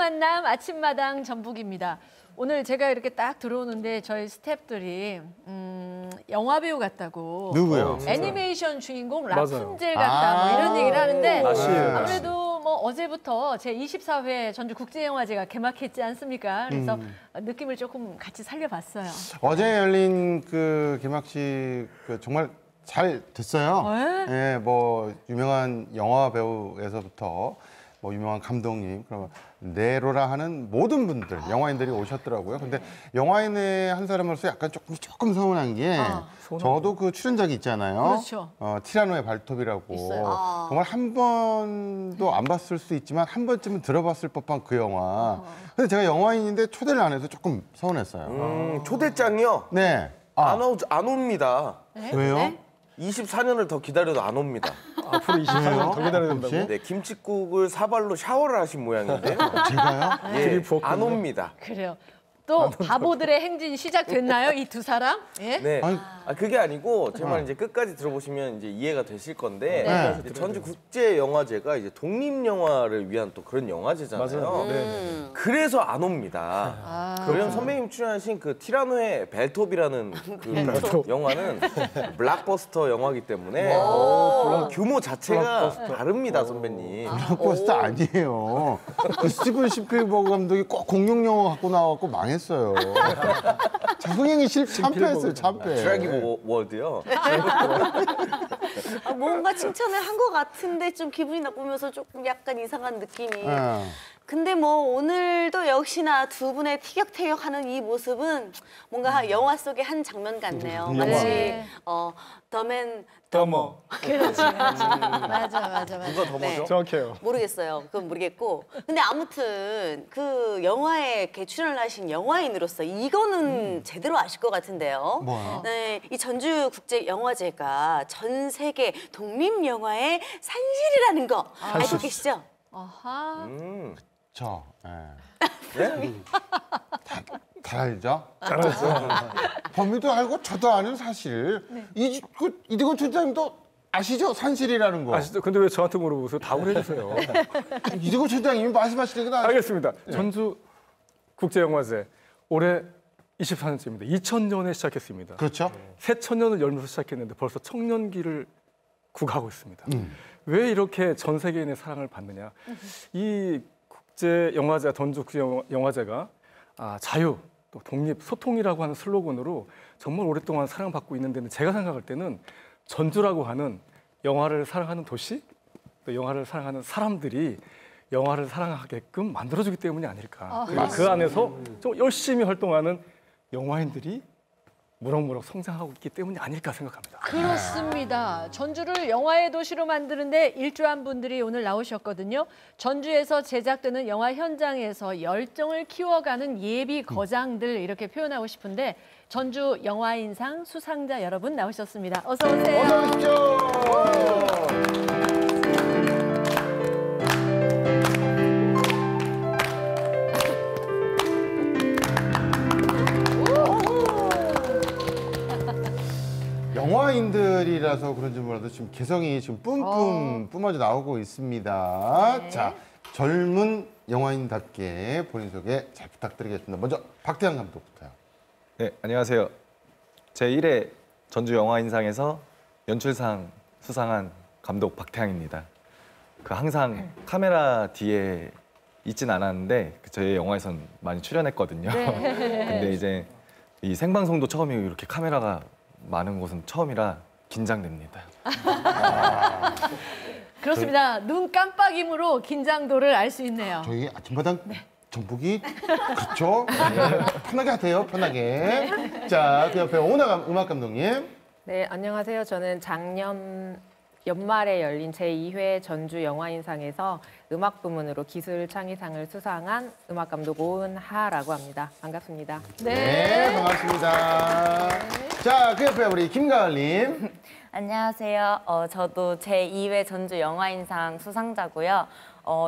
만남 아침마당 전북입니다. 오늘 제가 이렇게 딱 들어오는데 저희 스태프들이 영화배우 같다고. 누구요? 애니메이션 주인공 라푼젤 같다 뭐 이런 얘기를 하는데 아무래도 뭐 어제부터 제24회 전주국제영화제가 개막했지 않습니까? 그래서 느낌을 조금 같이 살려봤어요. 어제 열린 그 개막식 정말 잘 됐어요. 예, 뭐 유명한 영화 배우에서부터 뭐 유명한 감독님, 그럼 네로라 하는 모든 분들, 영화인들이 오셨더라고요. 근데 영화인의 한 사람으로서 약간 조금 서운한 게 저도 그 출연작이 있잖아요. 그렇죠. 티라노의 발톱이라고. 정말 한 번도 안 봤을 수 있지만 한 번쯤은 들어봤을 법한 그 영화. 근데 제가 영화인인데 초대를 안 해서 조금 서운했어요. 초대장이요? 네. 안 옵니다. 네? 왜요? 네? 24년을 더 기다려도 안 옵니다. 앞으로 24년 더 기다려야 된다고? 네, 김칫국을 사발로 샤워를 하신 모양인데요. 제가요? 예, 안 옵니다. 그래요. 또 바보들의 행진 시작됐나요? 이 두 사람? 예? 네. 그게 아니고 제 말 이제 끝까지 들어보시면 이제 이해가 되실 건데 이제 전주국제영화제가 이제 독립영화를 위한 또 그런 영화제잖아요. 맞아요. 네. 그래서 안 옵니다. 그럼 선배님 출연하신 그 티라노의 벨톱이라는 그 영화는 블록버스터 영화이기 때문에 규모 자체가 다릅니다, 선배님. 블록버스터 아니에요. 그 스티븐 스필버그 감독이 꼭 공룡 영화 갖고 나와갖고 망했어요. 자, 흥행이 참패했어요, 참패. 드래기 월드요. 뭔가 칭찬을 한 것 같은데 좀 기분이 나쁘면서 조금 약간 이상한 느낌이. 근데 뭐 오늘도 역시나 두 분의 티격태격하는 이 모습은 뭔가 영화 속의 한 장면 같네요. 마치 더맨 더머. 그렇지. 맞아. 누가 더머죠? 네. 정확해요. 모르겠어요. 그건 모르겠고. 근데 아무튼 그 영화에 이렇게 출연을 하신 영화인으로서 이거는 제대로 아실 것 같은데요. 뭐요? 네, 이 전주국제영화제가 전 세계 독립영화의 산실이라는 거 알고 계시죠? 아하. 다 알죠? 잘 알죠. 범위도 알고 저도 아는 사실. 이대건 총장님도 아시죠? 산실이라는 거. 아시죠? 근데 왜 저한테 물어보세요? 답을 해주세요. 이대건 총장님이 말씀하시니까 알겠습니다. 전주국제영화제 올해 24년째입니다. 2000년에 시작했습니다. 그렇죠? 새 천년을 열면서 시작했는데 벌써 청년기를 구가하고 있습니다. 왜 이렇게 전 세계인의 사랑을 받느냐? 이 국제영화제, 전주국제영화제가 자유, 또 독립, 소통이라고 하는 슬로건으로 정말 오랫동안 사랑받고 있는 데는 제가 생각할 때는 전주라고 하는 영화를 사랑하는 도시, 또 영화를 사랑하는 사람들이 영화를 사랑하게끔 만들어주기 때문이 아닐까. 그리고 그 안에서 좀 열심히 활동하는 영화인들이 무럭무럭 성장하고 있기 때문이 아닐까 생각합니다. 그렇습니다. 전주를 영화의 도시로 만드는데 일조한 분들이 오늘 나오셨거든요. 전주에서 제작되는 영화 현장에서 열정을 키워가는 예비 거장들 이렇게 표현하고 싶은데 전주 영화인상 수상자 여러분 나오셨습니다. 어서 오세요. 어서 오십시오. 영화인들이라서 그런지 몰라도 지금 개성이 지금 뿜뿜 뿜어져 나오고 있습니다. 네. 자, 젊은 영화인답게 본인 소개 잘 부탁드리겠습니다. 먼저 박태환 감독부터요. 네, 안녕하세요. 제1회 전주영화인상에서 연출상 수상한 감독 박태환입니다. 항상 카메라 뒤에 있진 않았는데 저희 영화에선 많이 출연했거든요. 근데 이제 이 생방송도 처음이고 이렇게 카메라가 많은 곳은 처음이라 긴장됩니다. 그렇습니다. 눈 깜빡임으로 긴장도를 알 수 있네요. 저희 아침마당 전북이 그렇죠? 네. 편하게 하세요, 편하게. 자, 그 옆에 오나 음악 감독님. 네, 안녕하세요. 저는 작년 연말에 열린 제2회 전주 영화인상에서 음악 부문으로 기술 창의상을 수상한 음악 감독 오은하라고 합니다. 반갑습니다. 네, 반갑습니다. 자, 그 옆에 우리 김가을님. 안녕하세요. 저도 제2회 전주 영화인상 수상자고요.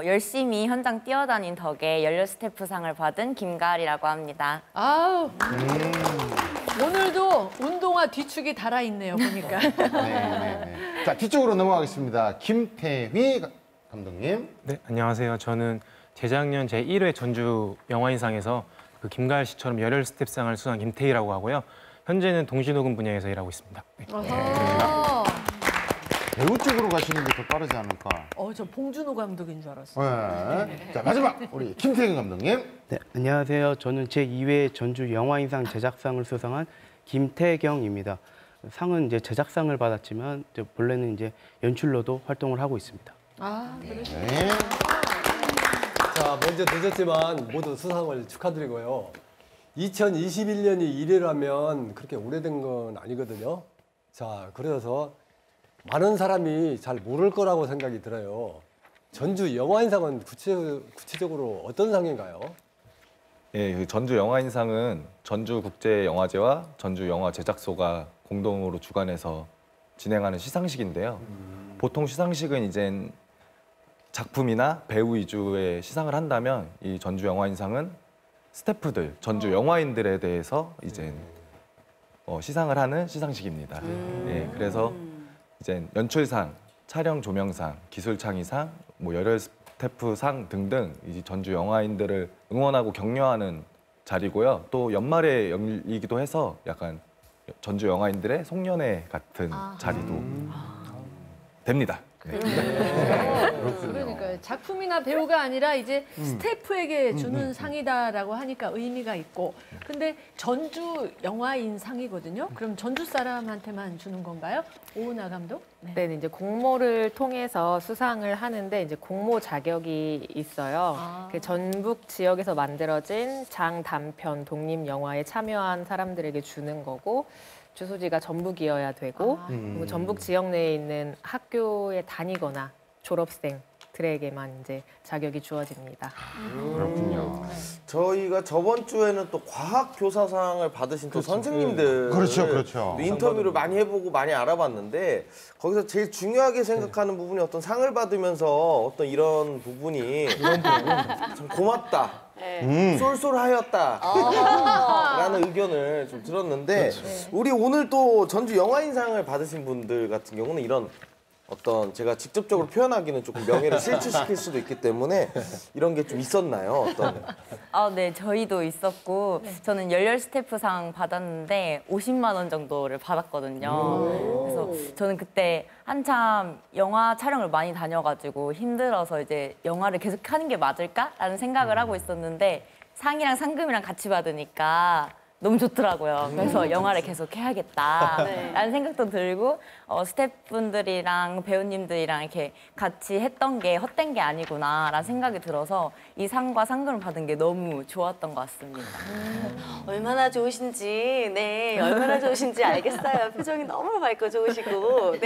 열심히 현장 뛰어다닌 덕에 연료 스태프상을 받은 김가을이라고 합니다. 아우, 오늘도 운동화 뒤축이 달아있네요, 보니까. 네. 자, 뒤쪽으로 넘어가겠습니다. 김태휘 감독님. 네, 안녕하세요. 저는 재작년 제1회 전주 영화인상에서 그 김가을 씨처럼 열혈 스텝상을 수상한 김태희라고 하고요. 현재는 동시녹음 분야에서 일하고 있습니다. 네. 배우 쪽으로 가시는 게 더 빠르지 않을까. 저 봉준호 감독인 줄 알았어요. 네. 자, 마지막 우리 김태경 감독님. 네, 안녕하세요. 저는 제2회 전주 영화인상 제작상을 수상한 김태경입니다. 상은 이제 제작상을 받았지만 이제 본래는 이제 연출로도 활동을 하고 있습니다. 그러시죠. 네. 자, 먼저 늦었지만 모두 수상을 축하드리고요. 2021년이 1회라면 그렇게 오래된 건 아니거든요. 자, 그래서 많은 사람이 잘 모를 거라고 생각이 들어요. 전주 영화인상은 구체적으로 어떤 상인가요? 예, 그 전주 영화인상은 전주국제영화제와 전주영화제작소가 공동으로 주관해서 진행하는 시상식인데요. 보통 시상식은 이제 작품이나 배우 위주의 시상을 한다면 이 전주 영화인상은 스태프들, 전주 영화인들에 대해서 이제 시상을 하는 시상식입니다. 예, 그래서 이제 연출상, 촬영 조명상, 기술 창의상, 뭐 열혈 스태프상 등등 이 전주 영화인들을 응원하고 격려하는 자리고요. 또 연말에 열리기도 해서 약간 전주 영화인들의 송년회 같은 자리도 됩니다. 네. 그러니까 작품이나 배우가 아니라 이제 스태프에게 주는 상이다라고 하니까 의미가 있고, 근데 전주 영화인상이거든요. 그럼 전주 사람한테만 주는 건가요? 오은하 감독? 네, 이제 공모를 통해서 수상을 하는데 이제 공모 자격이 있어요. 그 전북 지역에서 만들어진 장단편 독립 영화에 참여한 사람들에게 주는 거고, 주소지가 전북이어야 되고, 그리고 전북 지역 내에 있는 학교에 다니거나 졸업생들에게만 이제 자격이 주어집니다. 그렇군요. 저희가 저번 주에는 또 과학교사상을 받으신 또 선생님들 그렇죠. 인터뷰를 많이 해보고 많이 알아봤는데 거기서 제일 중요하게 생각하는 부분이 어떤 상을 받으면서 어떤 이런 부분이 참 고맙다. 쏠쏠하였다 라는 의견을 좀 들었는데 우리 오늘 또 전주 영화인상을 받으신 분들 같은 경우는 이런 어떤 제가 직접적으로 표현하기는 조금 명예를 실추시킬 수도 있기 때문에 이런 게 좀 있었나요? 어떤? 네, 저희도 있었고 저는 열혈 스태프상 받았는데 50만 원 정도를 받았거든요. 그래서 저는 그때 한참 영화 촬영을 많이 다녀가지고 힘들어서 이제 영화를 계속 하는 게 맞을까라는 생각을 하고 있었는데 상이랑 상금이랑 같이 받으니까 너무 좋더라고요. 그래서 영화를 계속 해야겠다라는 생각도 들고 스태프분들이랑 배우님들이랑 이렇게 같이 했던 게 헛된 게 아니구나라는 생각이 들어서 이 상과 상금을 받은 게 너무 좋았던 것 같습니다. 얼마나 좋으신지, 얼마나 좋으신지 알겠어요. 표정이 너무 밝고 좋으시고,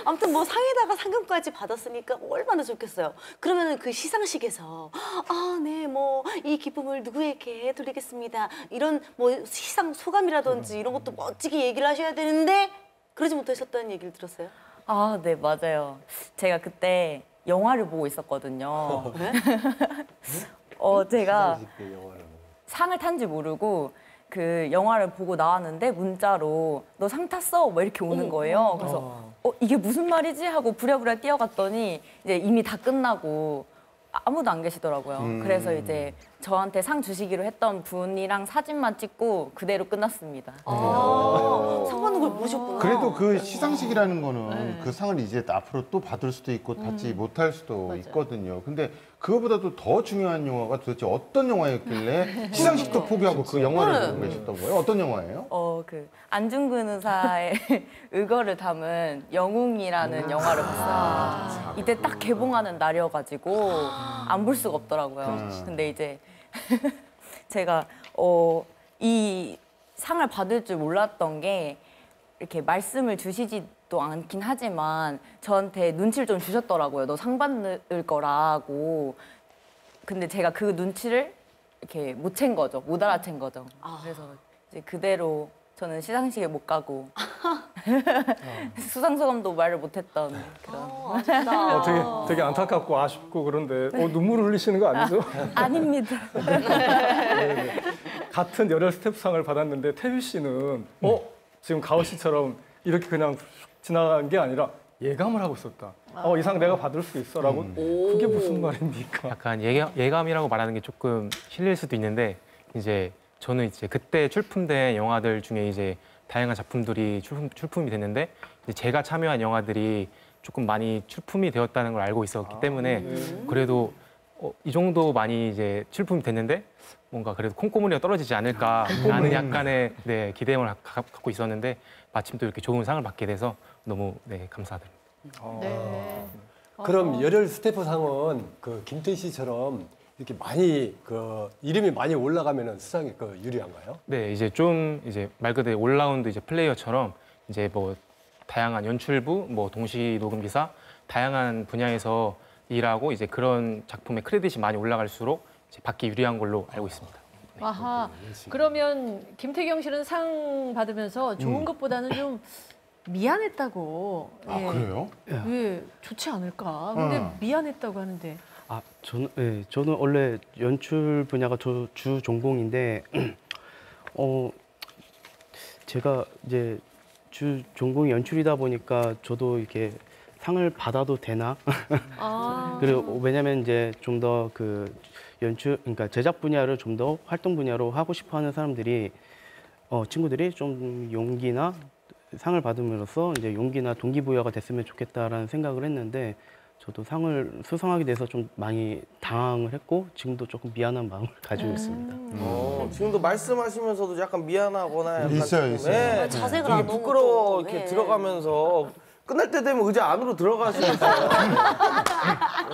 아무튼 뭐 상에다가 상금까지 받았으니까 얼마나 좋겠어요. 그러면은 그 시상식에서 뭐 이 기쁨을 누구에게 드리겠습니다. 이런 뭐 시상 소감이라든지 이런 것도 멋지게 얘기를 하셔야 되는데 그러지 못하셨다는 얘기를 들었어요. 네, 맞아요. 제가 그때 영화를 보고 있었거든요. 그래? 제가 상을 탄지 모르고 그 영화를 보고 나왔는데 문자로 너 상 탔어? 뭐 이렇게 오는 거예요. 그래서 이게 무슨 말이지? 하고 부랴부랴 뛰어갔더니 이제 이미 다 끝나고 아무도 안 계시더라고요. 그래서 이제 저한테 상 주시기로 했던 분이랑 사진만 찍고 그대로 끝났습니다. 상 받는 걸 보셨구나. 그래도 그 시상식이라는 거는 그 상을 이제 앞으로 또 받을 수도 있고 받지 못할 수도 있거든요. 근데 그거보다도 더 중요한 영화가 도대체 어떤 영화였길래 시상식도 포기하고 그 영화를 보고 계셨던 거예요? 어떤 영화예요? 그 안중근 의사의 의거를 담은 영웅이라는 영화를 봤어요. 이때 딱 개봉하는 날이어가지고 안 볼 수가 없더라고요. 근데 이제 제가 이 상을 받을 줄 몰랐던 게 이렇게 말씀을 주시지도 않긴 하지만 저한테 눈치를 좀 주셨더라고요. 너 상 받을 거라고. 근데 제가 그 눈치를 이렇게 못 챈 거죠. 못 알아챈 거죠. 그래서 이제 그대로 저는 시상식에 못 가고 수상 소감도 말을 못했던 그런. 되게 안타깝고 아쉽고 그런데 눈물 흘리시는 거 아니죠? 아닙니다. 같은 열혈 스태프상을 받았는데 태휘 씨는 지금 가오 씨처럼 이렇게 그냥 지나간 게 아니라 예감을 하고 있었다. 이 상 내가 받을 수 있어라고. 그게 무슨 말입니까? 약간 예감이라고 말하는 게 조금 실릴 수도 있는데 이제 저는 이제 그때 출품된 영화들 중에 이제 다양한 작품들이 출품이 됐는데 이제 제가 참여한 영화들이 조금 많이 출품이 되었다는 걸 알고 있었기 때문에 그래도 이 정도 많이 이제 출품이 됐는데 뭔가 그래도 콩고물이가 떨어지지 않을까라는 약간의 기대감을 갖고 있었는데 마침 또 이렇게 좋은 상을 받게 돼서 너무 감사드립니다. 네. 그럼 열혈 스태프상은 그 김태희 씨처럼 이렇게 많이 그 이름이 많이 올라가면은 수상이 그 유리한가요? 네, 이제 좀 이제 말 그대로 올라운드 이제 플레이어처럼 이제 뭐 다양한 연출부, 뭐 동시 녹음 기사, 다양한 분야에서 일하고 이제 그런 작품의 크레딧이 많이 올라갈수록 이제 받기 유리한 걸로 알고 있습니다. 아하. 그러면 김태경 씨는 상 받으면서 좋은 것보다는 좀 미안했다고. 아, 그래요? 왜 좋지 않을까? 근데 미안했다고 하는데. 저는 원래 연출 분야가 주 전공인데 제가 이제 주 전공이 연출이다 보니까 저도 이렇게 상을 받아도 되나? 그리고 왜냐면 이제 좀 더 그 그러니까 제작 분야를 좀 더 활동 분야로 하고 싶어하는 사람들이 친구들이 좀 용기나 상을 받음으로써 이제 용기나 동기부여가 됐으면 좋겠다라는 생각을 했는데 저도 상을 수상하게 돼서 좀 많이 당황을 했고 지금도 조금 미안한 마음을 가지고 있습니다. 지금도 말씀하시면서도 약간 미안하거나 약간 있어요. 네, 자세가 되게 너무 부끄러워 또, 이렇게 네. 들어가면서 끝날 때 되면 의자 안으로 들어가시면서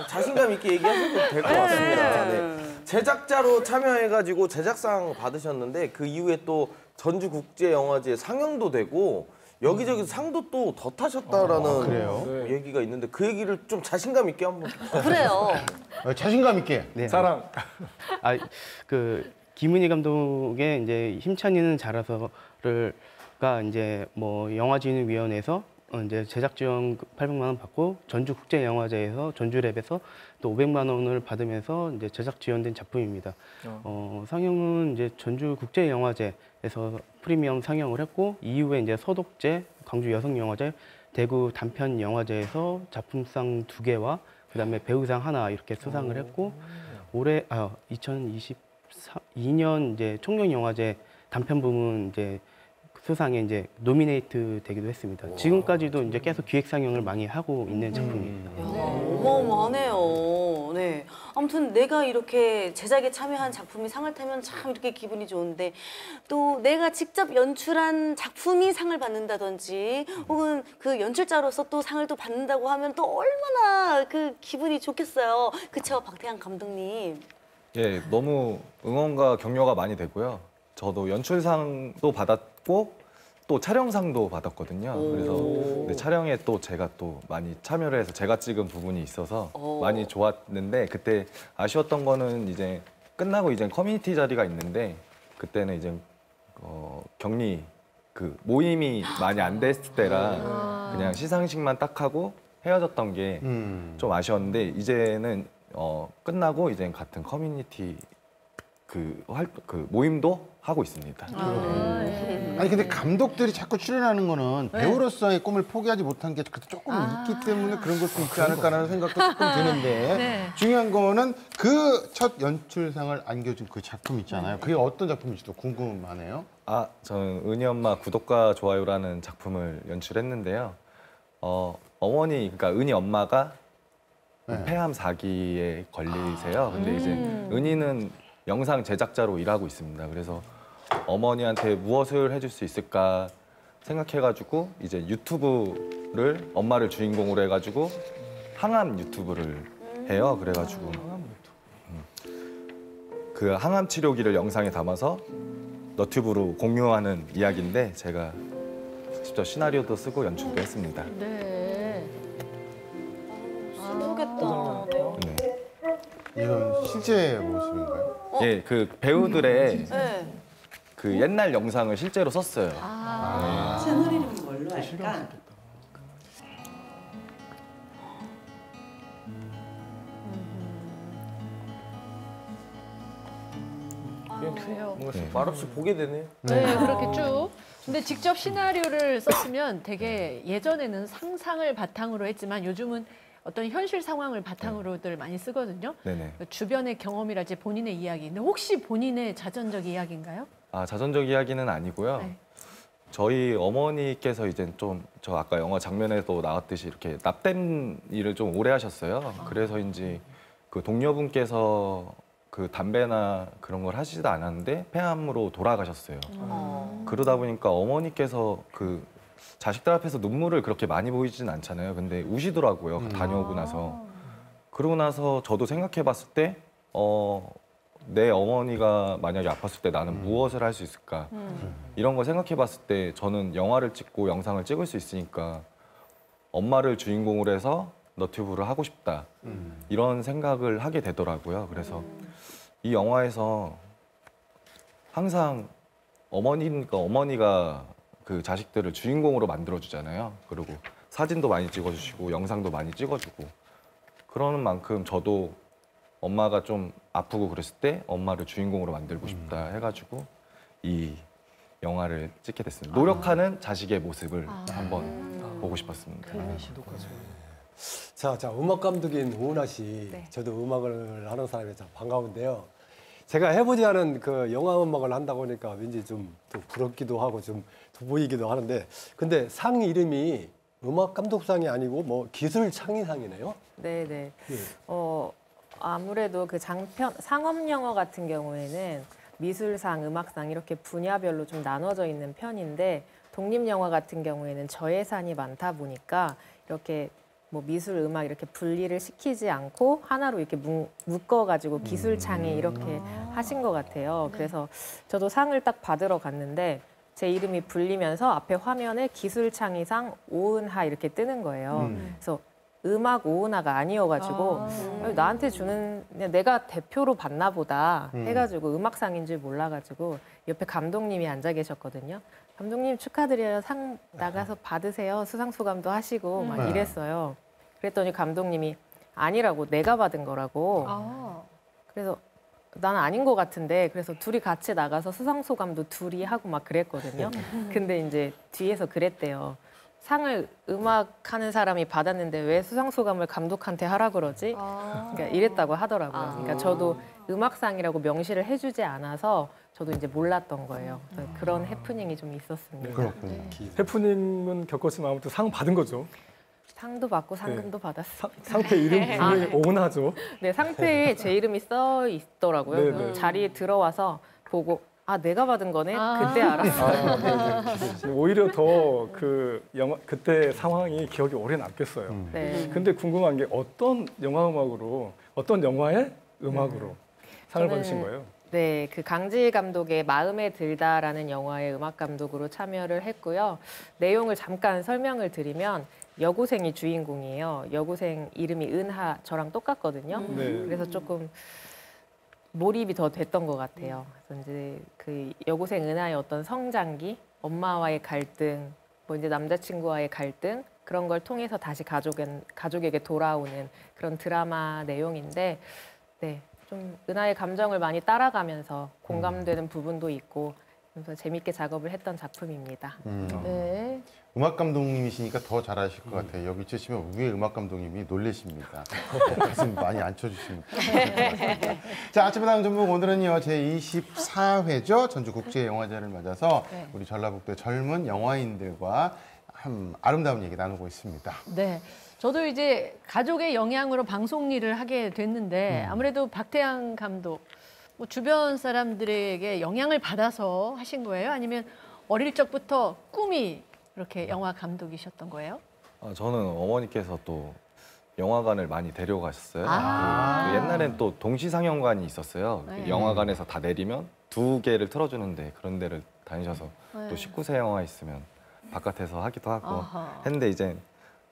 자신감 있게 얘기하셔도 될 것 같습니다. 네. 제작자로 참여해가지고 제작상 받으셨는데 그 이후에 또 전주국제영화제 상영도 되고 여기저기서 상도 또 더 타셨다라는 그래요? 얘기가 있는데 그 얘기를 좀 자신감 있게 한번 그래요. 자신감 있게. 네. 사랑. 그 김은희 감독의 이제 힘찬이는 잘해서를가 이제 뭐 영화진흥위원회에서 이제 제작 지원 800만 원 받고 전주국제영화제에서 전주랩에서 또 500만 원을 받으면서 이제 제작 지원된 작품입니다. 상영은 이제 전주국제영화제에서 프리미엄 상영을 했고 이후에 이제 서독제, 광주 여성영화제, 대구 단편영화제에서 작품상 2개와 그다음에 배우상 하나 이렇게 수상을 했고 올해 2022년 이제 청룡영화제 단편 부문 이제 수상에 이제 노미네이트 되기도 했습니다. 지금까지도 이제 계속 기획 상영을 많이 하고 있는 작품입니다. 어마어마하네요. 네. 아무튼 내가 이렇게 제작에 참여한 작품이 상을 타면 참 이렇게 기분이 좋은데 또 내가 직접 연출한 작품이 상을 받는다든지 혹은 그 연출자로서 또 상을 또 받는다고 하면 또 얼마나 그 기분이 좋겠어요. 그쵸, 박태환 감독님. 예, 너무 응원과 격려가 많이 되고요. 저도 연출상도 받았고 또 촬영상도 받았거든요. 그래서 네, 촬영에 또 제가 또 많이 참여를 해서 제가 찍은 부분이 있어서 많이 좋았는데 그때 아쉬웠던 거는 이제 끝나고 이제 커뮤니티 자리가 있는데 그때는 이제 격리 그 모임이 많이 안 됐을 때라 그냥 시상식만 딱 하고 헤어졌던 게 좀 아쉬웠는데 이제는 끝나고 이제 같은 커뮤니티 그 모임도 하고 있습니다. 아니 근데 감독들이 자꾸 출연하는 거는 배우로서의 꿈을 포기하지 못한 게 조금 있기 때문에 그런 것도 있지 않을까라는 생각도 조금 드는데 네. 중요한 거는 그 첫 연출상을 안겨준 그 작품 있잖아요. 그게 어떤 작품인지도 궁금하네요. 저는 은희 엄마 구독과 좋아요라는 작품을 연출했는데요. 어머니 그러니까 은희 엄마가 폐암 4기에 걸리세요. 근데 이제 은희는 영상 제작자로 일하고 있습니다. 그래서 어머니한테 무엇을 해줄 수 있을까 생각해가지고 이제 유튜브를 엄마를 주인공으로 해가지고 항암 유튜브를 해요. 그래가지고 그 항암 치료기를 영상에 담아서 너튜브로 공유하는 이야기인데 제가 직접 시나리오도 쓰고 연출도 했습니다. 네. 모르겠다. 네. 이건 실제 모습인가요? 예, 그 배우들의 네. 그 옛날 영상을 실제로 썼어요. 채널 이름은 뭘로 할까? 그래요. 말없이 보게 되네요. 네, 그렇게 쭉. 근데 직접 시나리오를 썼으면 되게 예전에는 상상을 바탕으로 했지만 요즘은 어떤 현실 상황을 바탕으로들 많이 쓰거든요. 네네. 주변의 경험이랄지 본인의 이야기. 근데 혹시 본인의 자전적 이야기인가요? 아, 자전적 이야기는 아니고요. 네. 저희 어머니께서 이제 좀 저 아까 영화 장면에도 나왔듯이 이렇게 납땜 일을 좀 오래 하셨어요. 그래서인지 그 동료분께서 그 담배나 그런 걸 하시지도 않았는데 폐암으로 돌아가셨어요. 그러다 보니까 어머니께서 그 자식들 앞에서 눈물을 그렇게 많이 보이진 않잖아요. 근데 우시더라고요. 다녀오고 나서. 그러고 나서 저도 생각해 봤을 때 내 어머니가 만약에 아팠을 때 나는 무엇을 할 수 있을까? 이런 걸 생각해 봤을 때 저는 영화를 찍고 영상을 찍을 수 있으니까 엄마를 주인공으로 해서 너튜브를 하고 싶다. 이런 생각을 하게 되더라고요. 그래서 이 영화에서 항상 어머니가 그 자식들을 주인공으로 만들어주잖아요. 그리고 사진도 많이 찍어주시고 영상도 많이 찍어주고 그러는 만큼 저도 엄마가 좀 아프고 그랬을 때 엄마를 주인공으로 만들고 싶다 해가지고 이 영화를 찍게 됐습니다. 노력하는 자식의 모습을 한번 보고 싶었습니다. 자, 음악 감독인 오은하 씨. 네. 저도 음악을 하는 사람이 참 반가운데요. 제가 해보지 않은 그 영화 음악을 한다고 하니까 왠지 좀 또 부럽기도 하고 좀 돋보이기도 하는데, 근데 상 이름이 음악 감독상이 아니고 뭐 기술 창의상이네요. 네네. 예. 아무래도 그 장편 상업 영화 같은 경우에는 미술상, 음악상 이렇게 분야별로 좀 나눠져 있는 편인데 독립 영화 같은 경우에는 저예산이 많다 보니까 이렇게 뭐 미술, 음악 이렇게 분리를 시키지 않고 하나로 이렇게 묶어가지고 기술 창의 이렇게 하신 것 같아요. 그래서 저도 상을 딱 받으러 갔는데 제 이름이 불리면서 앞에 화면에 기술 창의상 오은하 이렇게 뜨는 거예요. 그래서 음악 오은하가 아니어가지고 나한테 주는 그냥 내가 대표로 받나 보다 해가지고 음악상인 줄 몰라가지고 옆에 감독님이 앉아 계셨거든요. 감독님 축하드려요. 상 나가서 받으세요. 수상소감도 하시고 막 이랬어요. 그랬더니 감독님이 아니라고 내가 받은 거라고. 그래서 나는 아닌 것 같은데 그래서 둘이 같이 나가서 수상소감도 둘이 하고 막 그랬거든요. 근데 이제 뒤에서 그랬대요. 상을 음악하는 사람이 받았는데 왜 수상소감을 감독한테 하라 그러지? 그러니까 이랬다고 하더라고요. 그러니까 저도 음악상이라고 명시를 해주지 않아서 저도 이제 몰랐던 거예요. 그런 해프닝이 좀 있었습니다. 그렇군요. 해프닝은 겪었지만 아무튼 상 받은 거죠. 상도 받고 상금도 받았어요. 상패 이름이 오은하죠. 네, 상패에 제 이름이 써 있더라고요. 네, 그래서 네. 자리에 들어와서 보고 아 내가 받은 거네. 그때 알았어요. 오히려 더 그 영화 그때 상황이 기억이 오래 남겠어요. 네. 근데 궁금한 게 어떤 영화 음악으로 어떤 영화의 음악으로 상을 저는 받으신 거예요? 네, 그 강지일 감독의 마음에 들다라는 영화의 음악 감독으로 참여를 했고요. 내용을 잠깐 설명을 드리면 여고생이 주인공이에요. 여고생 이름이 은하, 저랑 똑같거든요. 네. 그래서 조금 몰입이 더 됐던 것 같아요. 그래서 이제 그 여고생 은하의 어떤 성장기, 엄마와의 갈등, 뭐 이제 남자친구와의 갈등 그런 걸 통해서 다시 가족에게 돌아오는 그런 드라마 내용인데, 네, 좀 은하의 감정을 많이 따라가면서 공감되는 부분도 있고. 그래서 재밌게 작업을 했던 작품입니다. 네. 음악 감독님이시니까 더 잘하실 것 같아요. 여기 있으시면 위에 음악 감독님이 놀라십니다. 가슴 많이 앉혀주십니다. 자, 아침에 나온 전북 오늘은요 제24회죠 전주국제영화제를 맞아서 우리 전라북도의 젊은 영화인들과 아름다운 얘기 나누고 있습니다. 네. 저도 이제 가족의 영향으로 방송 일을 하게 됐는데 아무래도 박태양 감독 뭐 주변 사람들에게 영향을 받아서 하신 거예요? 아니면 어릴 적부터 꿈이 이렇게 영화 감독이셨던 거예요? 저는 어머니께서 또 영화관을 많이 데려가셨어요. 그 옛날엔 또 동시상영관이 있었어요. 네. 영화관에서 다 내리면 2개를 틀어주는데 그런 데를 다니셔서 또 19세 영화 있으면 바깥에서 하기도 하고 했는데 이제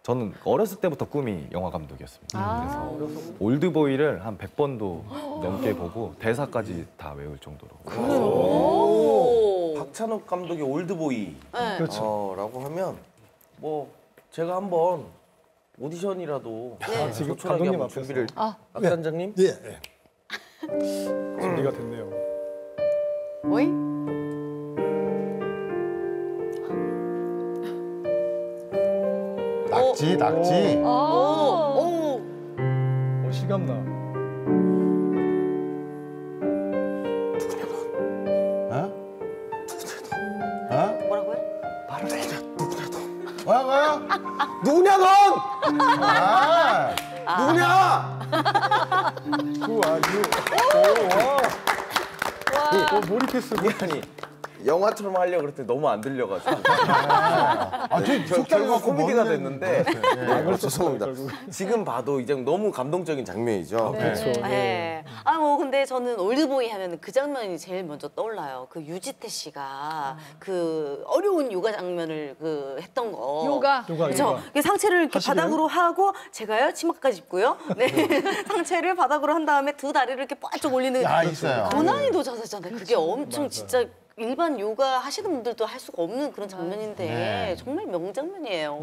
저는 어렸을 때부터 꿈이 영화 감독이었습니다. 그래서 올드보이를 한 100번도 넘게 보고 대사까지 다 외울 정도로. 박찬욱 감독의 올드보이 그렇죠. 라고 하면 뭐 제가 한번 오디션이라도 지금 소촐하게 감독님 한번 앞에서. 준비를 박 단장님? 예. 준비가 됐네요. 오이? 낙지, 낙지. 오. 실감나. 어? 어? 뭐라고요? 말을 해줘. 누구냐도. 뭐야? 누구냐 넌? 아, 누구냐? 몰입했어. 아니 영화처럼 하려고 그랬더니 너무 안 들려가지고 저 속담이 결국 코미디가 먹는- 됐는데 네. 죄송합니다. 지금 봐도 이제 너무 감동적인 장면이죠. 그렇죠. 네. 아, 뭐 근데 저는 올드보이 하면 그 장면이 제일 먼저 떠올라요. 그 유지태 씨가 그 어려운 요가 장면을 그 했던 거. 요가. 그렇죠. 상체를 이렇게 하시게요? 바닥으로 하고 제가요 치마까지 입고요. 네. 상체를 바닥으로 한 다음에 두 다리를 이렇게 빡쩍 올리는. 야, 있어요. 고난이도 자세잖아요. 그게 엄청 진짜. 일반 요가 하시는 분들도 할 수가 없는 그런 장면인데 네. 정말 명장면이에요.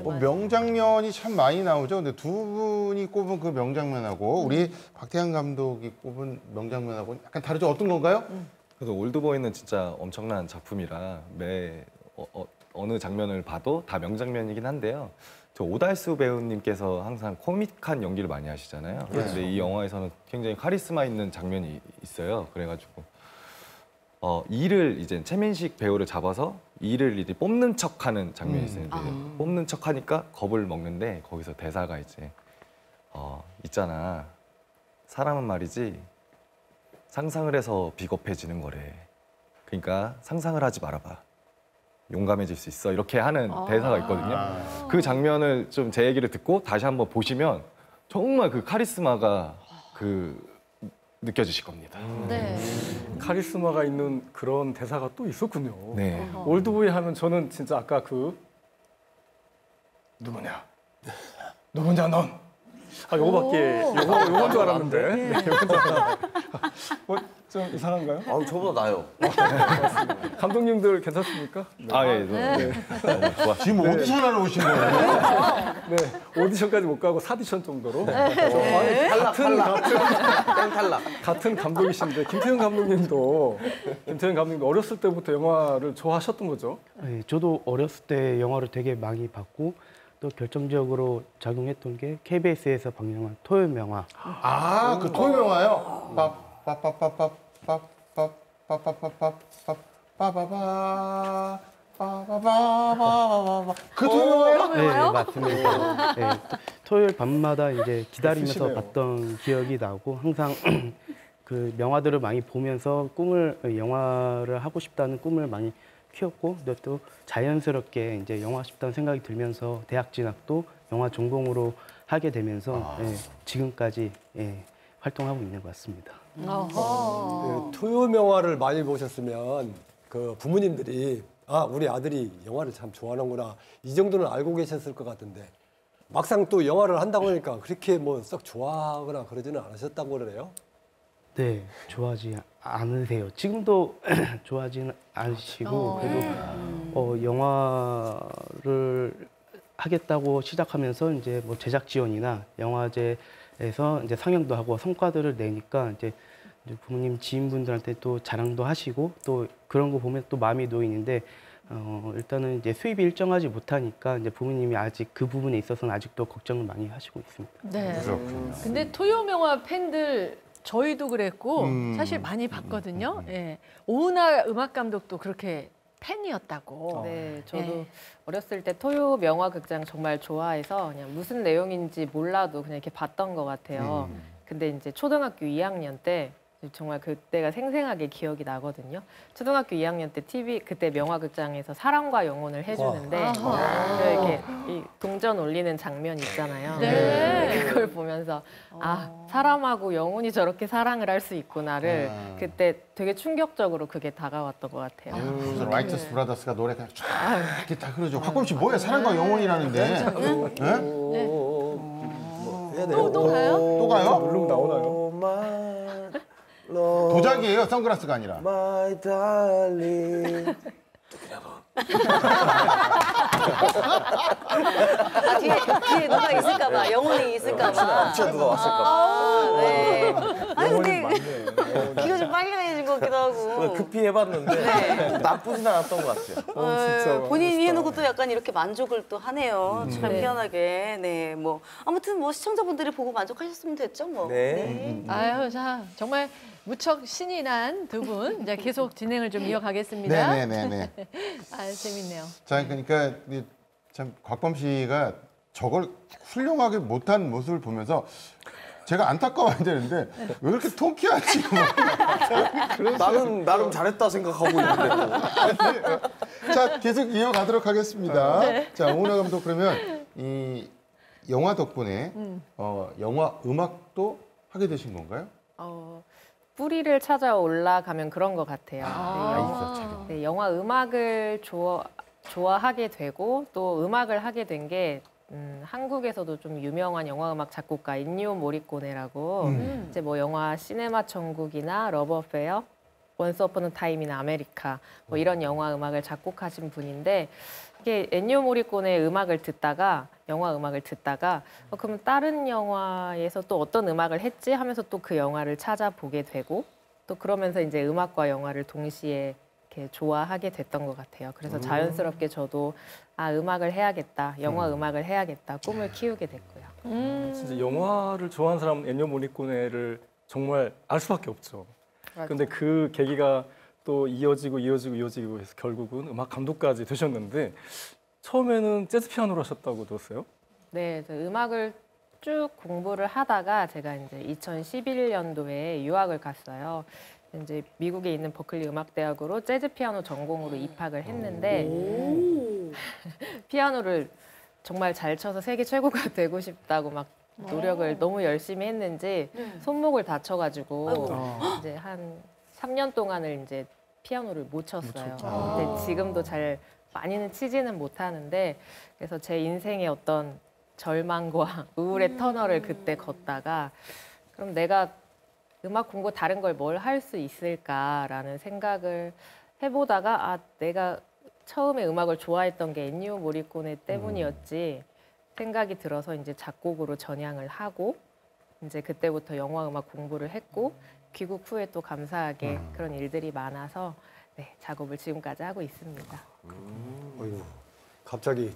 뭐 명장면이 참 많이 나오죠. 근데 두 분이 꼽은 그 명장면하고 우리 박태환 감독이 꼽은 명장면하고 약간 다르죠. 어떤 건가요? 그래서 올드보이는 진짜 엄청난 작품이라 어느 장면을 봐도 다 명장면이긴 한데요. 저 오달수 배우님께서 항상 코믹한 연기를 많이 하시잖아요. 근데 이 영화에서는 굉장히 카리스마 있는 장면이 있어요. 그래가지고 이를 이제 최민식 배우를 잡아서 이를 이제 뽑는 척하는 장면이 있어요. 뽑는 척하니까 겁을 먹는데 거기서 대사가 이제 있잖아. 사람은 말이지 상상을 해서 비겁해지는 거래. 그러니까 상상을 하지 말아봐. 용감해질 수 있어. 이렇게 하는 대사가 있거든요. 그 장면을 좀 제 얘기를 듣고 다시 한번 보시면 정말 그 카리스마가 느껴지실 겁니다. 네. 카리스마가 있는 그런 대사가 또 있었군요. 네. 올드보이 하면 저는 진짜 아까 그 누구냐 넌. 요건 줄 알았는데. 네, 요건 줄 알았는데. 좀 이상한가요? 아, 저보다 나요. 감독님들 괜찮습니까? 네. 좋아. 지금 오디션하러 오신 거예요? 네, 오디션까지 못 가고 사디션 정도로. 같은 감독이신데 김태형 감독님도 어렸을 때부터 영화를 좋아하셨던 거죠? 네, 저도 어렸을 때 영화를 되게 많이 봤고 또 결정적으로 작용했던 게 KBS에서 방영한 토요일 영화. 아, 그 토요 영화요? 그 토요 영화요? 네, 맞습니다. 네, 토요일 밤마다 이제 기다리면서 쓰시네요. 봤던 기억이 나고 항상 그 영화들을 많이 보면서 영화를 하고 싶다는 꿈을 많이 키웠고 또 자연스럽게 이제 영화 싶다는 생각이 들면서 대학 진학도 영화 전공으로 하게 되면서 지금까지 활동하고 있는 것 같습니다. 토요 영화를 많이 보셨으면 그 부모님들이 우리 아들이 영화를 참 좋아하는구나 이 정도는 알고 계셨을 것 같은데 막상 또 영화를 한다고 하니까 그렇게 뭐 썩 좋아하거나 그러지는 않으셨다고 그러네요. 네, 좋아하지 않으세요. 지금도 좋아하지는 않으시고 그래도 영화를 하겠다고 시작하면서 이제 뭐 제작 지원이나 영화제에서 이제 상영도 하고 성과들을 내니까 이제 부모님 지인분들한테 또 자랑도 하시고 또 그런 거 보면 또 마음이 놓이는데 일단은 이제 수입이 일정하지 못하니까 이제 부모님이 아직 그 부분에 있어서는 아직도 걱정을 많이 하시고 있습니다. 네. 그렇군요. 근데 토요 영화 팬들 저희도 그랬고 사실 많이 봤거든요. 예. 오은하 음악 감독도 그렇게 팬이었다고. 네, 저도 어렸을 때 토요 명화극장 정말 좋아해서 그냥 무슨 내용인지 몰라도 그냥 이렇게 봤던 것 같아요. 근데 이제 초등학교 2학년 때 정말 그때가 생생하게 기억이 나거든요. 초등학교 2학년 때 그때 명화극장에서 사랑과 영혼을 해주는데 이렇게 이 동전 올리는 장면 있잖아요. 네. 그걸 보면서 사람하고 영혼이 저렇게 사랑을 할 수 있구나를 그때 되게 충격적으로 그게 다가왔던 것 같아요. 무슨 라이트스 브라더스가 노래가 쫙 이렇게 다 흐르죠. 박범 씨 뭐예요? 사랑과 영혼이라는데. 또 가요? 또 가요? 물론 나오나요? 도자기예요. 선글라스가 아니라. My darling. 뒤에 누가 있을까봐 영혼이 있을까봐. 진짜 누가 왔을까? 네. 아니 근데 귀가 좀 빨개진 것 같기도 하고. 급히 해봤는데 나쁘진 않았던 것 같아요. 진짜 본인이 해놓고 또 약간 이렇게 만족을 또 하네요. 참 네. 희한하게. 네, 뭐 아무튼 뭐 시청자분들이 보고 만족하셨으면 됐죠, 뭐. 네. 아유, 자, 정말 무척 신이 난 두 분. 이제 계속 진행을 좀 이어가겠습니다. 네네네네. 아, 재밌네요. 자, 그러니까 참 곽범 씨가 저걸 훌륭하게 못한 모습을 보면서 제가 안타까워야 되는데 왜 그렇게 통쾌하지? 나름 잘했다 생각하고 있는데. 자, 계속 이어가도록 하겠습니다. 자, 오은하 감독 그러면 이 영화 덕분에 영화 음악도 하게 되신 건가요? 뿌리를 찾아 올라가면 그런 것 같아요. 네, 영화 음악을 좋아하게 되고 또 음악을 하게 된 게 한국에서도 좀 유명한 영화 음악 작곡가 인니오 모리코네라고 이제 뭐 영화 시네마 천국이나 러브 어페어, 원스 어폰 어 타임 인 아메리카 뭐 이런 영화 음악을 작곡하신 분인데 이게 엔니오 모리코네의 음악을 듣다가 영화 음악을 듣다가 그럼 다른 영화에서 또 어떤 음악을 했지 하면서 또 그 영화를 찾아보게 되고 또 그러면서 이제 음악과 영화를 동시에 이렇게 좋아하게 됐던 것 같아요. 그래서 자연스럽게 저도 음악을 해야겠다, 영화 음악을 해야겠다 꿈을 키우게 됐고요. 진짜 영화를 좋아하는 사람은 엔니오 모리코네를 정말 알 수밖에 없죠. 근데 그 계기가 또 이어지고 해서 결국은 음악 감독까지 되셨는데 처음에는 재즈 피아노를 하셨다고 들었어요? 네, 음악을 쭉 공부를 하다가 제가 이제 2011년도에 유학을 갔어요. 이제 미국에 있는 버클리 음악대학으로 재즈 피아노 전공으로 입학을 했는데 피아노를 정말 잘 쳐서 세계 최고가 되고 싶다고 막 노력을 너무 열심히 했는지 손목을 다쳐가지고 이제 한 3년 동안을 이제 피아노를 못 쳤어요. 근데 지금도 잘 많이는 치지는 못하는데 그래서 제 인생의 어떤 절망과 우울의 터널을 그때 걷다가 그럼 내가 음악 공부 다른 걸 뭘 할 수 있을까라는 생각을 해보다가 내가 처음에 음악을 좋아했던 게 엔니오 모리코네 때문이었지 생각이 들어서 이제 작곡으로 전향을 하고 이제 그때부터 영화 음악 공부를 했고 귀국 후에 또 감사하게 그런 일들이 많아서 네, 작업을 지금까지 하고 있습니다. 어이구, 갑자기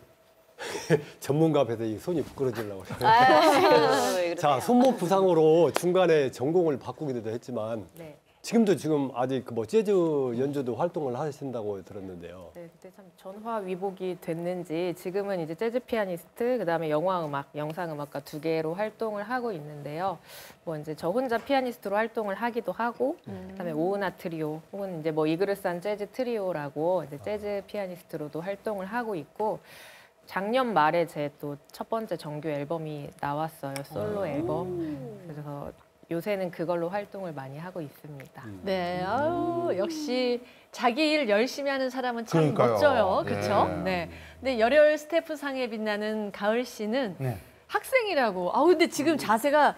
전문가 뵈더니 손이 부끄러지려고 그래요. 자, 손목 부상으로 중간에 전공을 바꾸기도 했지만 네. 지금도 아직 뭐 재즈 연주도 활동을 하신다고 들었는데요. 네, 그때 참 전화위복이 됐는지 지금은 이제 재즈 피아니스트, 그다음에 영화 음악, 영상 음악가 2개로 활동을 하고 있는데요. 뭐 이제 저 혼자 피아니스트로 활동을 하기도 하고, 그다음에 오은하 트리오, 혹은 이제 뭐 이그르산 재즈 트리오라고 이제 재즈 피아니스트로도 활동을 하고 있고. 작년 말에 제 또 첫 번째 정규 앨범이 나왔어요. 솔로 앨범. 그래서 요새는 그걸로 활동을 많이 하고 있습니다. 네, 아유, 역시 자기 일 열심히 하는 사람은 참 그러니까요. 멋져요. 그렇죠? 네. 네. 근데 열혈 스태프상에 빛나는 가을 씨는 네. 학생이라고. 근데 지금 자세가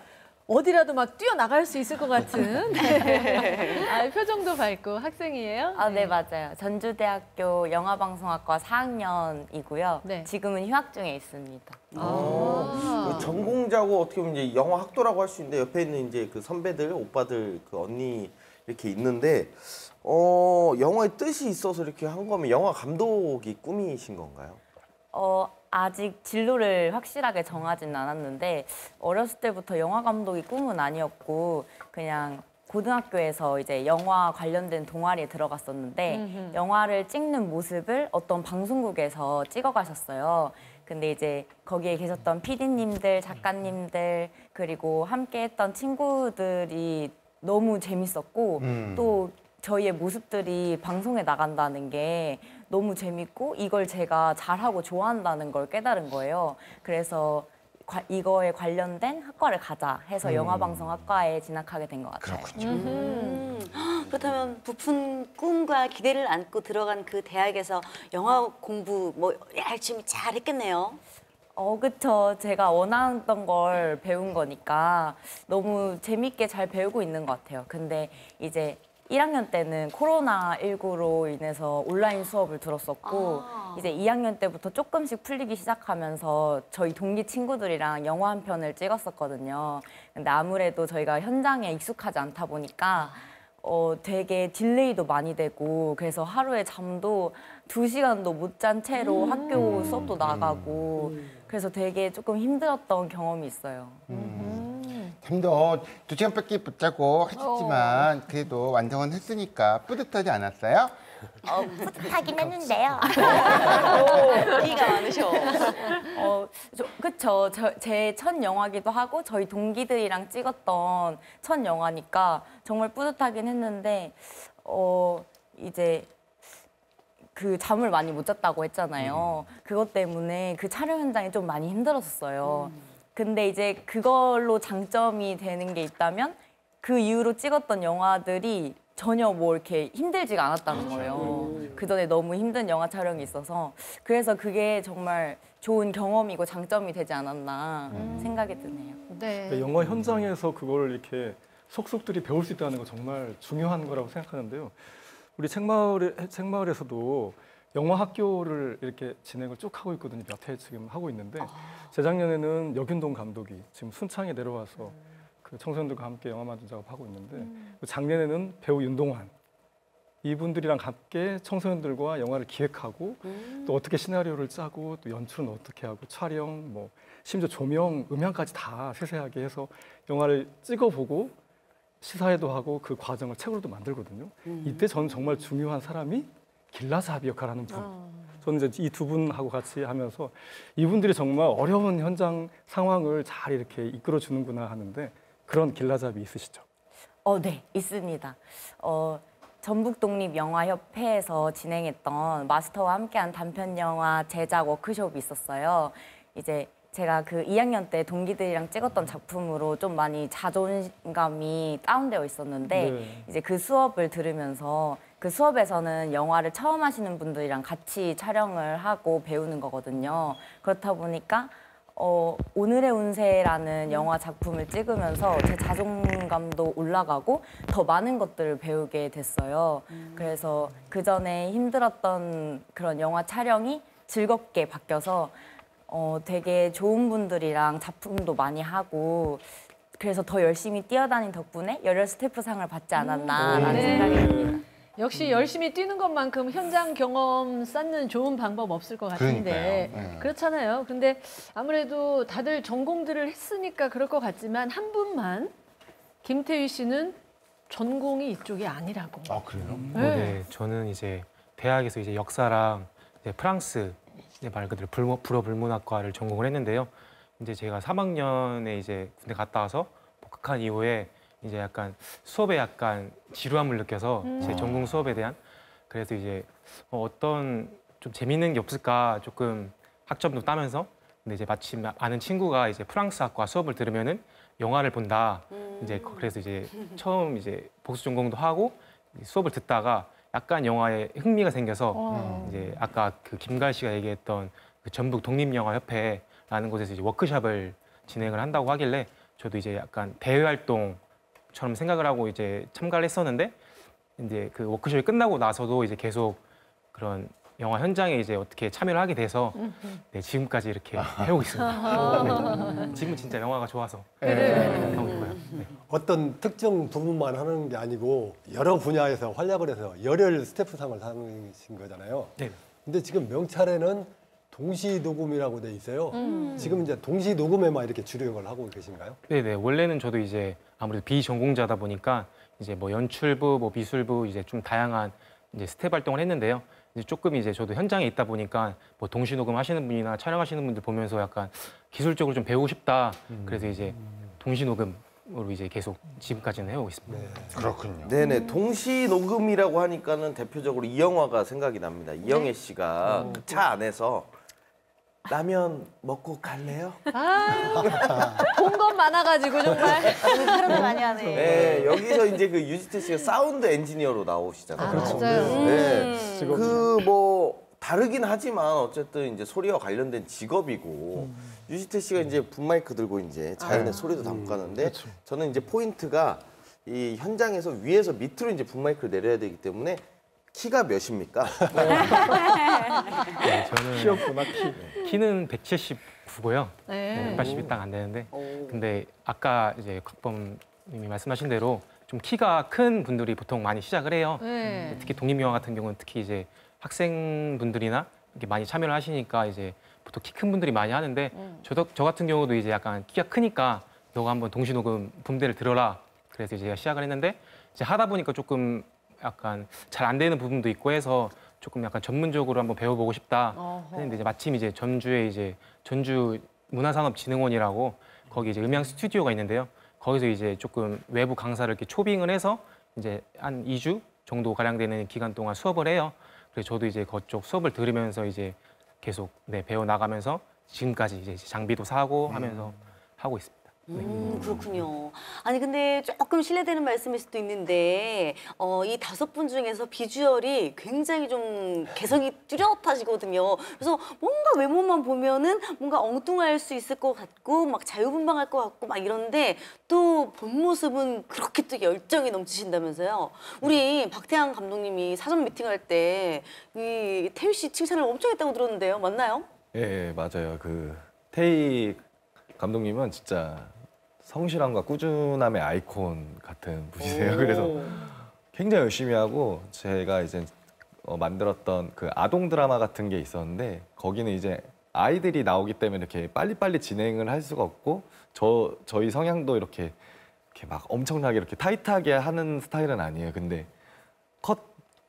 어디라도 막 뛰어나갈 수 있을 것 같은. 네. 표정도 밝고 학생이에요? 네, 맞아요. 전주대학교 영화방송학과 4학년이고요. 네. 지금은 휴학 중에 있습니다. 그 전공자고 어떻게 보면 이제 영화 학도라고 할 수 있는데 옆에 있는 이제 그 선배들, 오빠들, 그 언니 이렇게 있는데 영화에 뜻이 있어서 이렇게 한 거면 영화 감독이 꿈이신 건가요? 아직 진로를 확실하게 정하진 않았는데 어렸을 때부터 영화 감독이 꿈은 아니었고 그냥 고등학교에서 이제 영화 관련된 동아리에 들어갔었는데 영화를 찍는 모습을 어떤 방송국에서 찍어 가셨어요. 근데 이제 거기에 계셨던 PD님들, 작가님들 그리고 함께 했던 친구들이 너무 재밌었고 또 저희의 모습들이 방송에 나간다는 게 너무 재밌고 이걸 제가 잘하고 좋아한다는 걸 깨달은 거예요. 그래서 이거에 관련된 학과를 가자 해서 영화방송학과에 진학하게 된 것 같아요. 그렇다면 부푼 꿈과 기대를 안고 들어간 그 대학에서 영화 공부 뭐 열심히 잘 했겠네요. 그쵸. 제가 원하던 걸 배운 거니까 너무 재밌게 잘 배우고 있는 것 같아요. 근데 이제 1학년 때는 코로나19로 인해서 온라인 수업을 들었었고 이제 2학년 때부터 조금씩 풀리기 시작하면서 저희 동기 친구들이랑 영화 한 편을 찍었었거든요. 근데 아무래도 저희가 현장에 익숙하지 않다 보니까 되게 딜레이도 많이 되고 그래서 하루에 잠도 2시간도 못 잔 채로 학교 수업도 나가고 그래서 되게 조금 힘들었던 경험이 있어요. 잠도 2시간밖에 못 자고 하셨지만 그래도 완성은 했으니까 뿌듯하지 않았어요? 뿌듯하긴 했는데요. 기가 많으셔. 그쵸. 제 첫 영화기도 하고 저희 동기들이랑 찍었던 첫 영화니까 정말 뿌듯하긴 했는데 이제 그 잠을 많이 못 잤다고 했잖아요. 그것 때문에 그 촬영 현장이 좀 많이 힘들었었어요. 근데 이제 그걸로 장점이 되는 게 있다면 그 이후로 찍었던 영화들이 전혀 뭐 이렇게 힘들지가 않았다는 거예요. 그 전에 너무 힘든 영화 촬영이 있어서 그래서 그게 정말 좋은 경험이고 장점이 되지 않았나 생각이 드네요. 네. 영화 현장에서 그걸 이렇게 속속들이 배울 수 있다는 거 정말 중요한 거라고 생각하는데요. 우리 책마을에서도 영화 학교를 이렇게 진행을 쭉 하고 있거든요. 몇 회 지금 하고 있는데 재작년에는 여균동 감독이 지금 순창에 내려와서 그 청소년들과 함께 영화 만든 작업하고 있는데 작년에는 배우 윤동환 이분들이랑 함께 청소년들과 영화를 기획하고 또 어떻게 시나리오를 짜고 또 연출은 어떻게 하고 촬영 뭐 심지어 조명, 음향까지 다 세세하게 해서 영화를 찍어보고 시사회도 하고 그 과정을 책으로도 만들거든요. 이때 저는 정말 중요한 사람이 길라사비 역할을 하는 분. 저는 이제 이 두 분하고 같이 하면서 이분들이 정말 어려운 현장 상황을 잘 이렇게 이끌어 주는구나 하는데 그런 길라잡이 있으시죠? 네, 있습니다. 전북독립영화협회에서 진행했던 마스터와 함께한 단편 영화 제작 워크숍이 있었어요. 이제 제가 그 2학년 때 동기들이랑 찍었던 작품으로 좀 많이 자존감이 다운되어 있었는데 이제 그 수업을 들으면서 그 수업에서는 영화를 처음 하시는 분들이랑 같이 촬영을 하고 배우는 거거든요. 그렇다 보니까 오늘의 운세라는 영화 작품을 찍으면서 제 자존감도 올라가고 더 많은 것들을 배우게 됐어요. 그래서 그 전에 힘들었던 그런 영화 촬영이 즐겁게 바뀌어서 되게 좋은 분들이랑 작품도 많이 하고 그래서 더 열심히 뛰어다닌 덕분에 열혈 스태프상을 받지 않았나라는 생각이 듭니다. 역시 열심히 뛰는 것만큼 현장 경험 쌓는 좋은 방법 없을 것 같은데 그렇잖아요. 근데 아무래도 다들 전공들을 했으니까 그럴 것 같지만 한 분만 김태희 씨는 전공이 이쪽이 아니라고. 아 그래요? 네, 저는 이제 대학에서 이제 역사랑 이제 프랑스 이제 말 그대로 불어 불문학과를 전공을 했는데요. 이제 제가 3학년에 이제 군대 갔다 와서 복학한 이후에 이제 약간 수업에 약간 지루함을 느껴서 제 전공 수업에 대한 그래서 이제 어떤 좀 재밌는 게 없을까 조금 학점도 따면서 근데 이제 마침 아는 친구가 이제 프랑스학과 수업을 들으면은 영화를 본다 이제 그래서 이제 처음 이제 복수 전공도 하고 수업을 듣다가 약간 영화에 흥미가 생겨서 이제 아까 그 김가을 씨가 얘기했던 그 전북 독립영화협회라는 곳에서 이제 워크숍을 진행을 한다고 하길래 저도 이제 약간 대외 활동처럼 생각을 하고 이제 참가를 했었는데 이제 그 워크숍이 끝나고 나서도 이제 계속 그런 영화 현장에 이제 어떻게 참여를 하게 돼서 네, 지금까지 이렇게 해오고 있습니다. 네. 지금은 진짜 영화가 좋아서 하고 있고요. 네. 어떤 특정 부분만 하는 게 아니고 여러 분야에서 활약을 해서 열혈 스태프상을 타신 거잖아요. 네. 근데 지금 명찰에는 동시 녹음이라고 돼 있어요. 지금 이제 동시 녹음에만 이렇게 주력을 하고 계신가요? 네네. 원래는 저도 이제 아무래도 비전공자다 보니까 이제 뭐 연출부, 뭐 미술부 이제 좀 다양한 이제 스텝 활동을 했는데요. 이제 조금 이제 저도 현장에 있다 보니까 뭐 동시 녹음 하시는 분이나 촬영하시는 분들 보면서 약간 기술적으로 좀 배우고 싶다. 그래서 이제 동시 녹음으로 이제 계속 지금까지는 해오고 있습니다. 네. 그렇군요. 네네. 동시 녹음이라고 하니까는 대표적으로 이 영화가 생각이 납니다. 이영애 씨가 그 차 안에서 라면 먹고 갈래요? 본 것 많아가지고 정말. 사람을 많이 하네. 네, 여기서 이제 그 유지태 씨가 사운드 엔지니어로 나오시잖아요. 그렇죠. 맞아요. 네, 그 뭐 다르긴 하지만 어쨌든 이제 소리와 관련된 직업이고 유지태 씨가 이제 붐마이크 들고 이제 자연의 소리도 담고 가는데 저는 이제 포인트가 이 현장에서 위에서 밑으로 이제 붐마이크를 내려야 되기 때문에 키가 몇입니까? 네, 저는 키였구나, 키는 179고요. 네. 180이 딱 안 되는데 근데 아까 이제 곽범님이 말씀하신 대로 좀 키가 큰 분들이 보통 많이 시작을 해요. 네. 특히 독립영화 같은 경우는 특히 이제 학생분들이나 이렇게 많이 참여를 하시니까 이제 보통 키 큰 분들이 많이 하는데 저 같은 경우도 이제 약간 키가 크니까 너가 한번 동시녹음 붐대를 들어라. 그래서 제가 시작을 했는데 이제 하다 보니까 조금 약간 잘 안 되는 부분도 있고 해서 조금 약간 전문적으로 한번 배워보고 싶다 했는데 이제 마침 이제 전주에 이제 전주 문화산업진흥원이라고 거기 이제 음향 스튜디오가 있는데요. 거기서 이제 조금 외부 강사를 이렇게 초빙을 해서 이제 한 2주 정도 가량 되는 기간 동안 수업을 해요. 그래서 저도 이제 그쪽 수업을 들으면서 이제 계속 배워 나가면서 지금까지 이제 장비도 사고 하면서 하고 있습니다. 그렇군요. 아니 근데 조금 실례되는 말씀일 수도 있는데 이 5분 중에서 비주얼이 굉장히 좀 개성이 뚜렷하시거든요. 그래서 뭔가 외모만 보면은 뭔가 엉뚱할 수 있을 것 같고 막 자유분방할 것 같고 막 이런데 또 본 모습은 그렇게 또 열정이 넘치신다면서요. 우리 박태양 감독님이 사전 미팅할 때 이 태유 씨 칭찬을 엄청 했다고 들었는데요. 맞나요? 예, 맞아요. 그 태희 감독님은 진짜 성실함과 꾸준함의 아이콘 같은 분이세요. 그래서 굉장히 열심히 하고 제가 이제 만들었던 그 아동 드라마 같은 게 있었는데 거기는 이제 아이들이 나오기 때문에 이렇게 빨리빨리 진행을 할 수가 없고 저희 성향도 이렇게 막 엄청나게 이렇게 타이트하게 하는 스타일은 아니에요. 근데 컷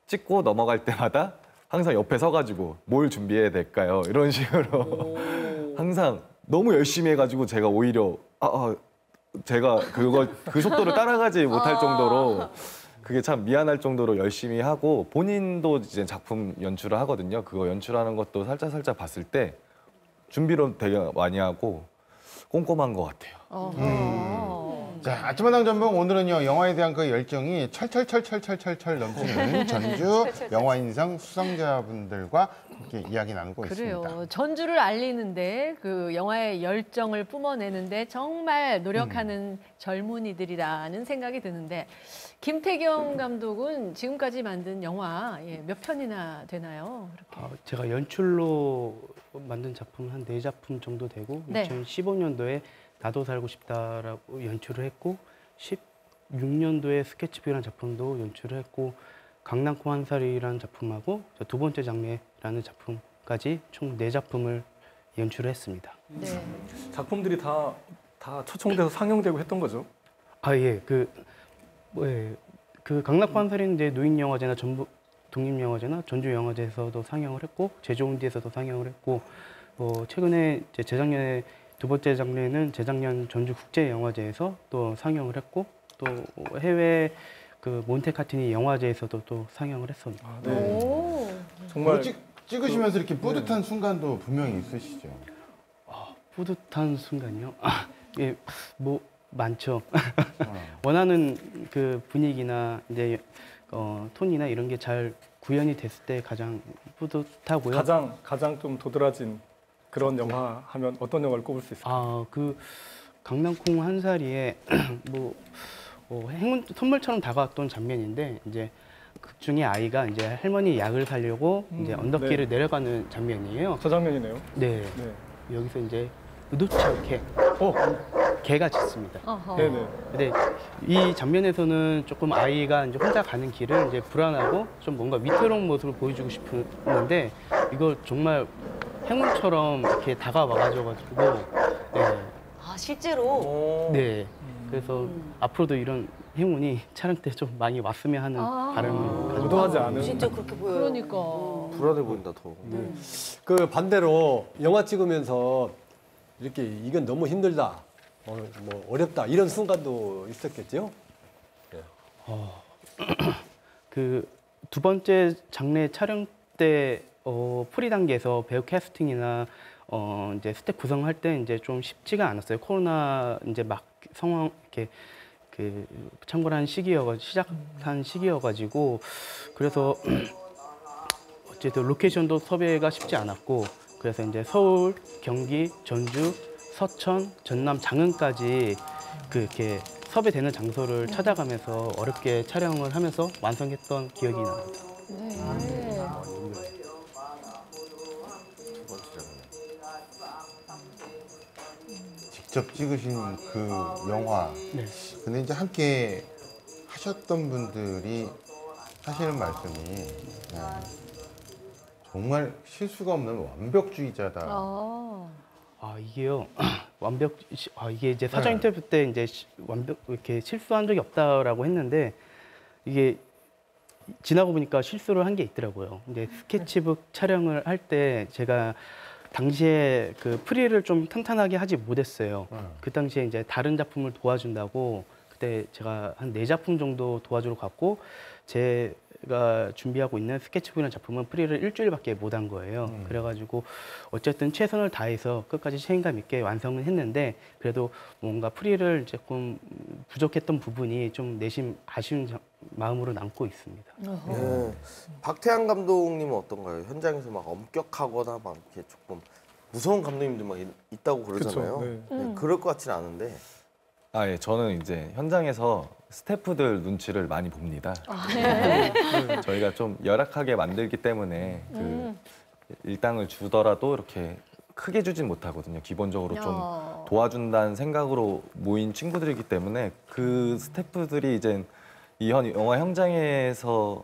찍고 넘어갈 때마다 항상 옆에 서가지고 뭘 준비해야 될까요? 이런 식으로 항상 너무 열심히 해가지고 제가 오히려 제가 그 속도를 따라가지 못할 정도로 그게 참 미안할 정도로 열심히 하고 본인도 이제 작품 연출을 하거든요. 그거 연출하는 것도 살짝 봤을 때 준비를 되게 많이 하고 꼼꼼한 것 같아요. 자, 아침마당 전북 오늘은요 영화에 대한 그 열정이 철철 넘치는 전주 영화인상 수상자분들과 함께 이야기 나누고 있습니다. 그래요. 전주를 알리는데 그 영화의 열정을 뿜어내는데 정말 노력하는 젊은이들이라는 생각이 드는데 김태경 감독은 지금까지 만든 영화 몇 편이나 되나요? 그렇게. 제가 연출로 만든 작품 한 4작품 정도 되고 네. 2015년도에 나도 살고 싶다라고 연출을 했고 16년도에 스케치북이라는 작품도 연출을 했고 강낭콩 한 살이라는 작품하고 두 번째 장례라는 작품까지 총 4작품을 연출을 했습니다. 네. 작품들이 다 초청돼서 상영되고 했던 거죠? 그 강낭콩 한 살은 이제 노인영화제나 전북 독립영화제나 전주영화제에서도 상영을 했고 제주온디에서도 상영을 했고 최근에 이제 재작년에 두 번째 장르는 재작년 전주국제영화제에서 또 상영을 했고 또 해외 그 몬테카티니 영화제에서도 또 상영을 했습니다. 정말 찍으시면서 이렇게 뿌듯한 순간도 분명히 있으시죠? 뿌듯한 순간이요? 많죠. 원하는 그 분위기나 이제 톤이나 이런 게 잘 구현이 됐을 때 가장 뿌듯하고요. 가장 좀 도드라진 그런 영화 하면 어떤 영화를 꼽을 수 있을까요? 그 강낭콩 한 살이에 행운 선물처럼 다가왔던 장면인데 이제 극 중에 아이가 이제 할머니 약을 사려고 이제 언덕길을 내려가는 장면이에요. 저 장면이네요. 네. 여기서 이제 의도치 않게 개가 짖습니다. 네네. 근데 이 장면에서는 조금 아이가 이제 혼자 가는 길을 이제 불안하고 좀 뭔가 위태로운 모습을 보여주고 싶었는데 이걸 정말 행운처럼 이렇게 다가와가지고 실제로? 네. 그래서 앞으로도 이런 행운이 촬영 때 좀 많이 왔으면 하는 바람을 가지고 의도하지 않은. 진짜 그렇게 보여요. 그러니까. 불안해 보인다 더. 그 반대로 영화 찍으면서 이렇게 이건 너무 힘들다, 뭐 어렵다 이런 순간도 있었겠죠? 그 두 번째 장례 촬영 때 프리 단계에서 배우 캐스팅이나 이제 스텝 구성할 때 이제 좀 쉽지가 않았어요. 코로나 이제 막 상황 이렇게 그 창궐한 시작한 시기여가지고 그래서 어쨌든 로케이션도 섭외가 쉽지 않았고 그래서 이제 서울, 경기, 전주, 서천, 전남, 장흥까지 그렇게 섭외되는 장소를 찾아가면서 어렵게 촬영을 하면서 완성했던 기억이 납니다. 네. 직접 찍으신 그 영화. 근데 이제 함께 하셨던 분들이 하시는 말씀이 정말 실수가 없는 완벽주의자다. 이게요. 이게 이제 사전 인터뷰 때 이제 이렇게 실수한 적이 없다라고 했는데 이게 지나고 보니까 실수를 한 게 있더라고요. 이제 스케치북 촬영을 할 때 제가 당시에 그 프리를 좀 탄탄하게 하지 못했어요. 그 당시에 이제 다른 작품을 도와준다고 그때 제가 한 4작품 정도 도와주러 갔고 제가 준비하고 있는 스케치북이라는 작품은 프리를 일주일밖에 못 한 거예요. 그래가지고 어쨌든 최선을 다해서 끝까지 책임감 있게 완성은 했는데 그래도 뭔가 프리를 조금 부족했던 부분이 좀 내심 아쉬운 마음으로 남고 있습니다. 네. 박태환 감독님은 어떤가요? 현장에서 막 엄격하거나 막 이렇게 조금 무서운 감독님들 막 있다고 그러잖아요. 그쵸, 네, 그럴 것 같지는 않은데. 예, 저는 이제 현장에서 스태프들 눈치를 많이 봅니다. 저희가 좀 열악하게 만들기 때문에 그 일당을 주더라도 이렇게 크게 주진 못하거든요. 기본적으로 좀 도와준다는 생각으로 모인 친구들이기 때문에 그 스태프들이 이제 이 영화 현장에서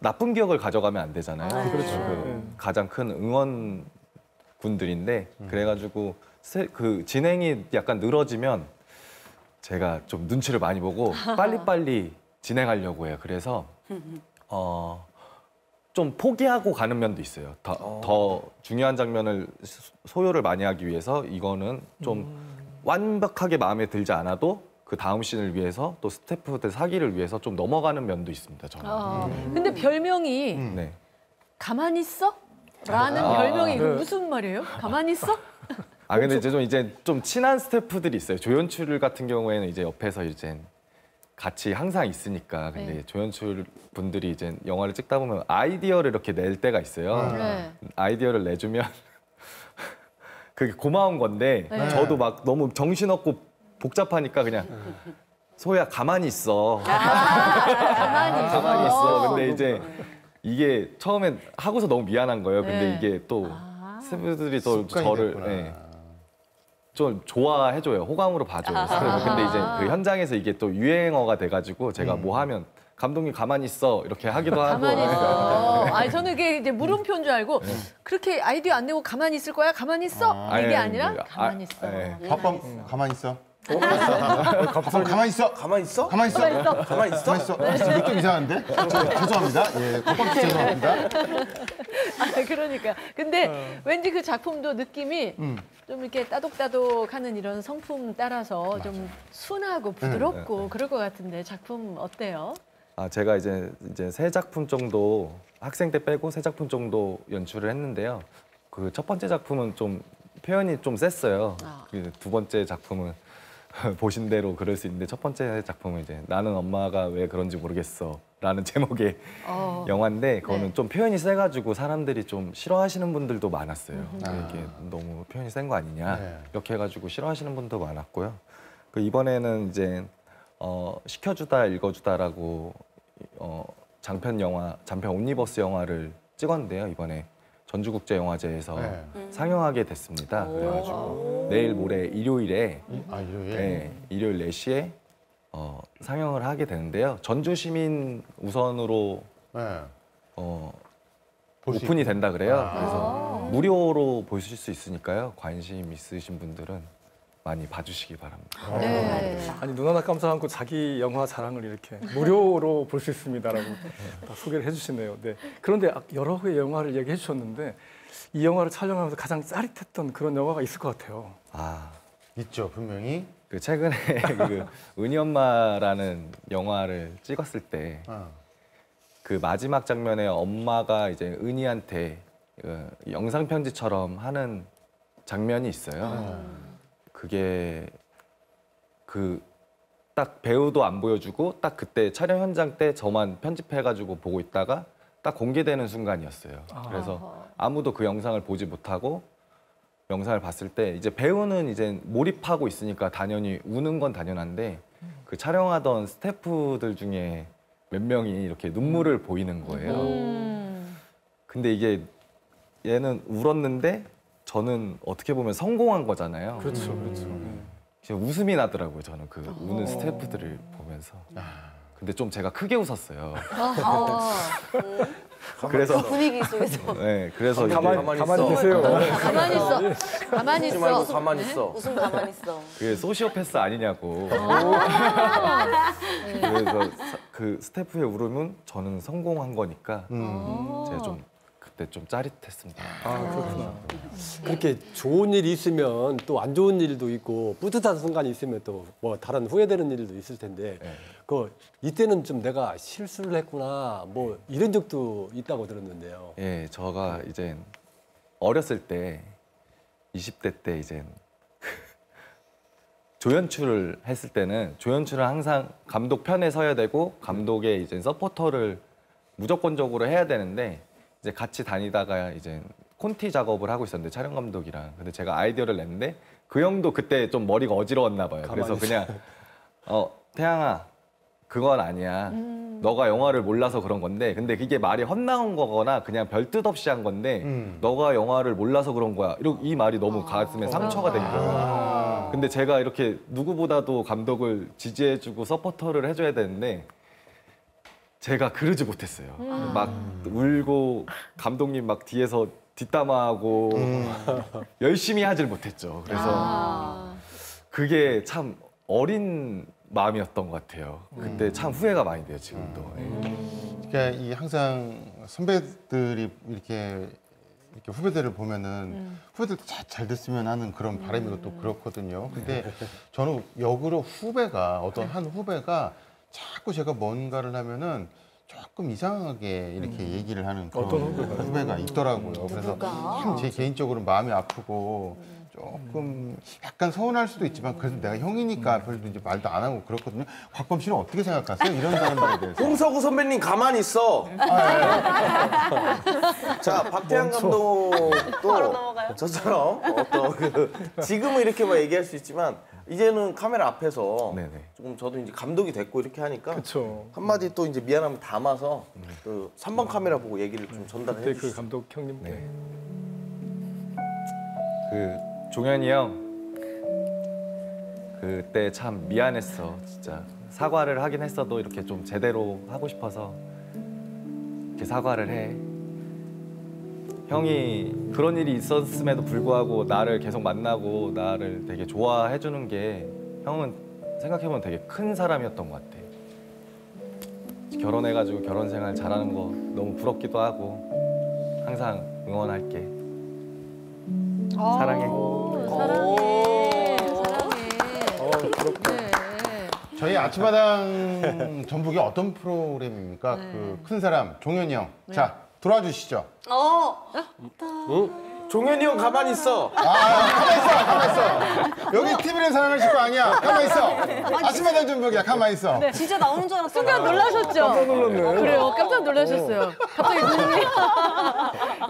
나쁜 기억을 가져가면 안 되잖아요. 그렇죠. 그 가장 큰 응원군들인데 그래가지고 그 진행이 약간 늘어지면 제가 좀 눈치를 많이 보고 빨리빨리 진행하려고 해요. 그래서 좀 포기하고 가는 면도 있어요. 더 중요한 장면을 소요를 많이 하기 위해서 이거는 좀 완벽하게 마음에 들지 않아도 그 다음 씬을 위해서 또 스태프들 사기를 위해서 좀 넘어가는 면도 있습니다. 저는. 근데 별명이 네. 가만히 있어? 라는 별명이 이거 무슨 말이에요? 가만히 있어? 근데 이제 좀 친한 스태프들이 있어요. 조연출 같은 경우에는 이제 옆에서 이제 같이 항상 있으니까. 근데 조연출 분들이 이제 영화를 찍다 보면 아이디어를 이렇게 낼 때가 있어요. 아이디어를 내주면 그게 고마운 건데 저도 막 너무 정신없고 복잡하니까 그냥 소희야 가만히 있어. 가만히 있어. 근데 이제 이게 처음엔 하고서 너무 미안한 거예요. 근데 이게 또 스태프들이 또 저를 좀 좋아해줘요. 호감으로 봐줘요. 근데 이제 그 현장에서 이게 또 유행어가 돼가지고 제가 뭐 하면 감독님 가만히 있어 이렇게 하기도 하고. 가만히 있어. 아니 저는 이게 이제 물음표인 줄 알고 그렇게 아이디어 안 내고 가만히 있을 거야? 가만히 있어? 이게 아니라 가만히 있어. 밥밤 가만히 있어. 가만히 있어. 가만히 있어? 가만히 있어. 가만히 있어? 가만히 있어. 이거 좀 이상한데? 죄송합니다. 예, 밥밤 죄송합니다. 그러니까. 근데 왠지 그 작품도 느낌이 좀 이렇게 따독따독하는 이런 성품 따라서 좀 순하고 부드럽고 그럴 것 같은데 작품 어때요? 제가 이제 3작품 정도 학생 때 빼고 3작품 정도 연출을 했는데요. 그 첫 번째 작품은 좀 표현이 좀 셌어요. 그 두 번째 작품은 보신 대로 그럴 수 있는데 첫 번째 작품은 이제 나는 엄마가 왜 그런지 모르겠어 라는 제목의 영화인데 그거는 좀 표현이 세가지고 사람들이 좀 싫어하시는 분들도 많았어요. 이게 너무 표현이 센 거 아니냐 이렇게 해가지고 싫어하시는 분도 많았고요. 그 이번에는 이제 시켜주다 읽어주다라고 장편 옴니버스 영화를 찍었는데요. 이번에 전주국제영화제에서 상영하게 됐습니다. 그래가지고 내일 모레 일요일에 일요일 4시에 상영을 하게 되는데요. 전주 시민 우선으로 오픈이 된다 그래요. 그래서 무료로 보실 수 있으니까요. 관심 있으신 분들은 많이 봐주시기 바랍니다. 아니 눈 하나 깜짝 않고 자기 영화 자랑을 이렇게 무료로 볼 수 있습니다라고 다 소개를 해주시네요. 네. 그런데 여러 개 영화를 얘기해 주셨는데 이 영화를 촬영하면서 가장 짜릿했던 그런 영화가 있을 것 같아요. 있죠, 분명히. 그 최근에 그 은희 엄마라는 영화를 찍었을 때 그 마지막 장면에 엄마가 이제 은희한테 영상 편지처럼 하는 장면이 있어요. 그게 딱 배우도 안 보여주고 딱 그때 촬영 현장 때 저만 편집해가지고 보고 있다가 딱 공개되는 순간이었어요. 그래서 아무도 그 영상을 보지 못하고 영상을 봤을 때 이제 배우는 이제 몰입하고 있으니까 당연히 우는 건 당연한데 그 촬영하던 스태프들 중에 몇 명이 이렇게 눈물을 보이는 거예요. 근데 이게 얘는 울었는데 저는 어떻게 보면 성공한 거잖아요. 그렇죠. 진짜 웃음이 나더라고요. 저는 그 우는 스태프들을 보면서. 근데 좀 제가 크게 웃었어요. 그래서 분위기 속에서. 네, 그래서 가만히 계세요. 가만히 있어. 가만히 웃지 말고 있어. 가만히 있어. 웃음 가만히 있어. 그게 소시오패스 아니냐고. 그래서 그 스태프의 울음은 저는 성공한 거니까 제가 좀 그때 좀 짜릿했습니다. 그렇구나. 그렇게 좋은 일이 있으면 또 안 좋은 일도 있고 뿌듯한 순간이 있으면 또 뭐 다른 후회되는 일도 있을 텐데 그 이때는 좀 내가 실수를 했구나 뭐 이런 적도 있다고 들었는데요. 예, 제가 이제 어렸을 때 20대 때 이제 조연출을 했을 때는 조연출은 항상 감독 편에 서야 되고 감독의 이제 서포터를 무조건적으로 해야 되는데 이제 같이 다니다가 이제 콘티 작업을 하고 있었는데 촬영 감독이랑 근데 제가 아이디어를 냈는데 그 형도 그때 좀 머리가 어지러웠나 봐요. 그래서 그냥 태양아 그건 아니야. 너가 영화를 몰라서 그런 건데 근데 그게 말이 헛나온 거거나 그냥 별 뜻 없이 한 건데 너가 영화를 몰라서 그런 거야. 이 말이 너무 가슴에 상처가 된 거예요. 근데 제가 이렇게 누구보다도 감독을 지지해주고 서포터를 해줘야 되는데 제가 그러지 못했어요. 막 울고 감독님 막 뒤에서 뒷담화하고 열심히 하질 못했죠. 그래서 그게 참 어린 마음이었던 것 같아요. 그때 참 후회가 많이 돼요, 지금도. 그러니까 이 항상 선배들이 이렇게 후배들을 보면은 후배들도 잘 됐으면 하는 그런 바람이고 또 그렇거든요. 근데 저는 역으로 어떤 한 후배가 자꾸 제가 뭔가를 하면은 조금 이상하게 이렇게 얘기를 하는 그런 후배가 있더라고요. 그래서 참 제 개인적으로 마음이 아프고 조금 약간 서운할 수도 있지만 그래도 내가 형이니까 별로 이제 말도 안 하고 그렇거든요. 곽범 씨는 어떻게 생각하세요? 이런 사람들에 대해서. 홍석우 선배님 가만히 있어. 자, 박태환 감독도 저처럼 지금은 이렇게 막 얘기할 수 있지만 이제는 카메라 앞에서 조금 저도 이제 감독이 됐고 이렇게 하니까 한마디 또 이제 미안함을 담아서 그 3번 카메라 보고 얘기를 좀 전달을 해주시죠. 그 감독 형님. 그 종현이 형 그때 참 미안했어. 진짜 사과를 하긴 했어도 이렇게 좀 제대로 하고 싶어서 이렇게 사과를 해. 형이 그런 일이 있었음에도 불구하고 나를 계속 만나고 나를 되게 좋아해 주는 게 형은 생각해보면 되게 큰 사람이었던 것 같아. 결혼해가지고 결혼 생활 잘하는 거 너무 부럽기도 하고 항상 응원할게. 사랑해. 사랑해. 저희 아침마당 전북이 어떤 프로그램입니까? 그 큰 사람 종현이 형. 자, 들어와 주시죠. 종현이 형 가만히 있어. 가만히 있어. 여기 TV는 사랑을 줄 거 아니야. 가만히 있어. 아침마당 전북이야. 가만히 있어. 진짜 나오는 줄 알았어. 순간 놀라셨죠? 깜짝 놀랐네. 그래요. 깜짝 놀라셨어요. 갑자기 눈이.